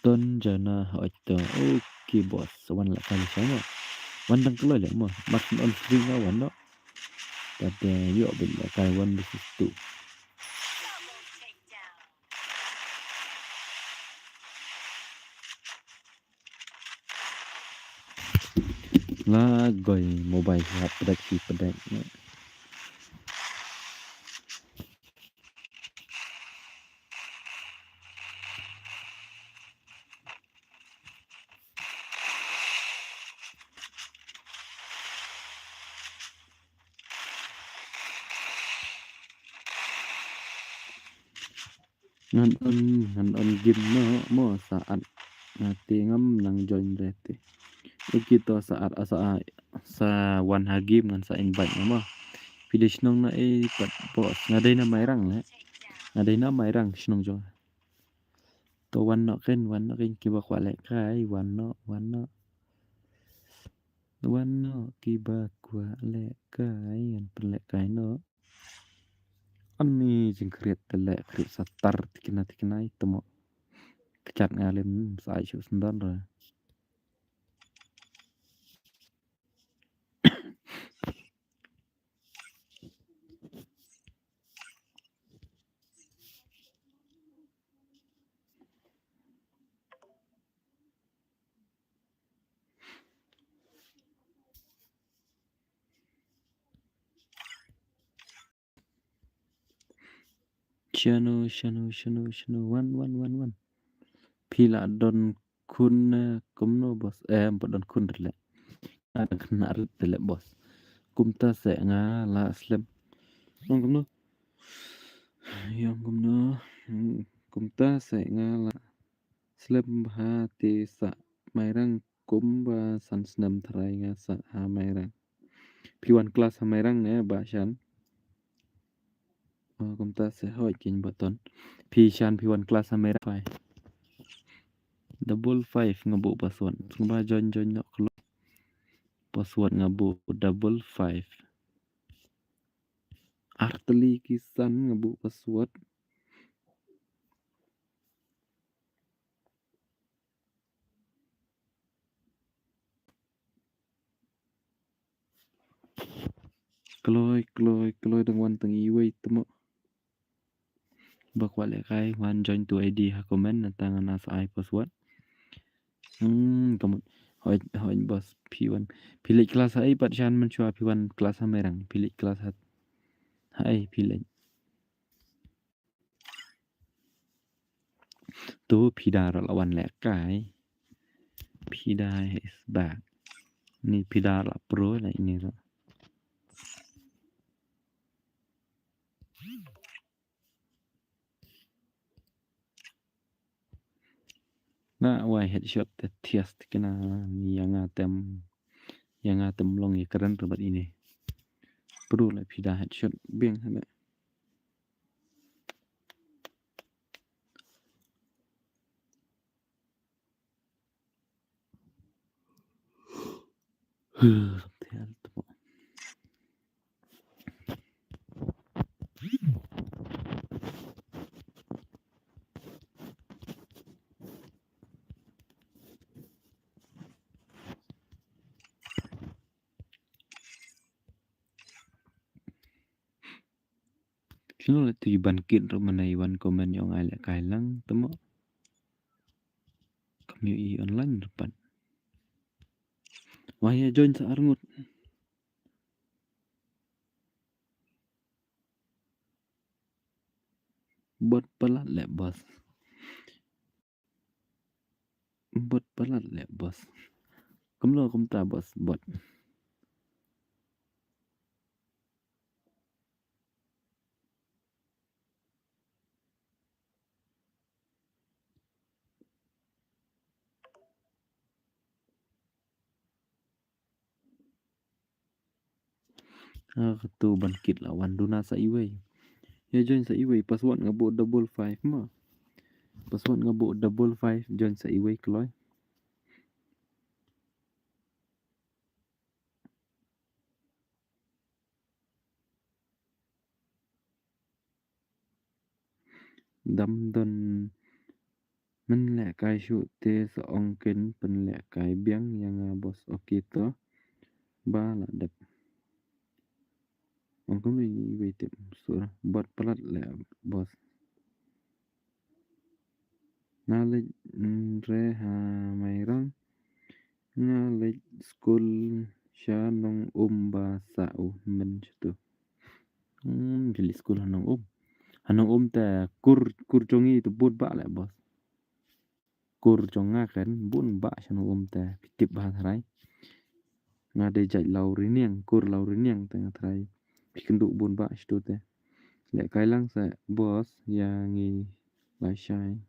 ton jana hoito okay boss wan la kali sama wan dang keloi le mo mat on string wan no tapi yo bil la kai wan di situ la goi mobile hap pedek no ngan on game no mo saat ngati ngam nang join rete kita saat sa wan hagim ngan sa invite mo video snong na pat bos ngadai na mairang le ngadai na mairang snong jo to wan no ken ki ba kwa le kai wan no ki ba kwa le kai an le kai no ani jing kriat le kriat satar tikina temo kecat ngalim sai shu sendan rồi Shanu one pila don kun kumno bos don kun rele ada kena rele bos kumta se nga la slem yang kumno kumta se nga la slem ha ti sa mairang kumba san snam thrai nga sa ha mairang piwan kelas ha mairang ne ba shan kumta se hoi kin baton pi shan piwan kelas ha mairang fai double 5 ngabu password ngba join no password ngabu double 5 arteli kisan ngabu password kloi dang wan tang iwei temo bakwa le kai wan join to id ha comment na tangan as I password kamu hoi bos p1 pilih kelas ai pat shan man chua p1 kelas ha merang pilih kelas hat hai pilih tu pidar lawan le kai pidar is back ni pidar la pro la ini lo na wai headshot te test kena yang atem long ya keren tempat ini perlu lah pidar headshot biang sana Sino là tùy bangkit ro manai wan komen yang ai lek kailang temo kami online depan. Wah ya join sa arngut. Bot pelat lek bos. Bot pelat lek bos. Kamlo ta bos bot. Tu bangkit lawan Duna sa iway. Ya join sa iway password ngabo 55 mah. Password ngabo 55 join sa iway kloy. Dam don men lek kai shu te sa ong ken pen lek kai biang yang bos oke to ba la dep. Ong kom ni iway tip surah bot pelat lek bos. Nale re ha mai rang nale school sha nong ba sa u men tu. Jadi school hanong ta kur chongi tu bút ba lek bos. Kur chonga kan bun ba hanong ta tip ba thrai. Nga de jaj lau riniang kur lau riniang tengah thrai. Pikenduk bun ba situ te. Lek kailang sa bos yang ngi lai shai.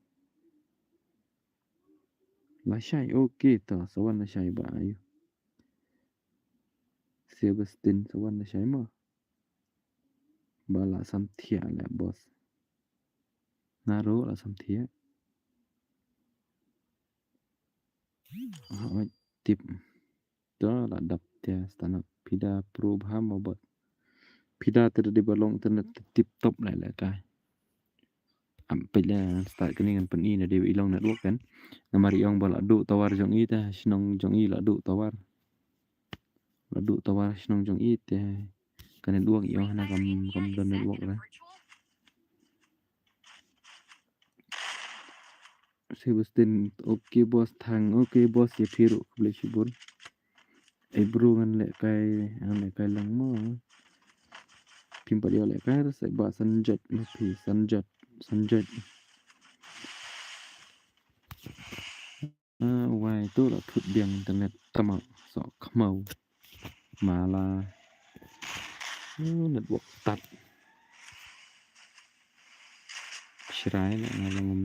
Lai shai okay to sawan lai shai ba ayu. Sebastian sawan lai shai ma. Ba la sam thia lek bos. Naro la sam thia. Tip to la dap tia stanap pida perubahan bot. Pida terdi balong internet tip top lai lek kai. Ampe la start keningan pen i na dewi ilong network kan. Namari ong bala du tawar jong i ta snong jong i la du tawar. La du tawar snong jong i te kan network i ong na kam don network la. Sebastian okay bos thang okay bos ya phiru kble shibun. Bro ngan lek kai lang mo. Pimpa dia lek kai sa ba sanjat mapi sanjat. Wai tu la thut biang internet tamau so khamau. Mà là network tắt. Srai lại là ngầm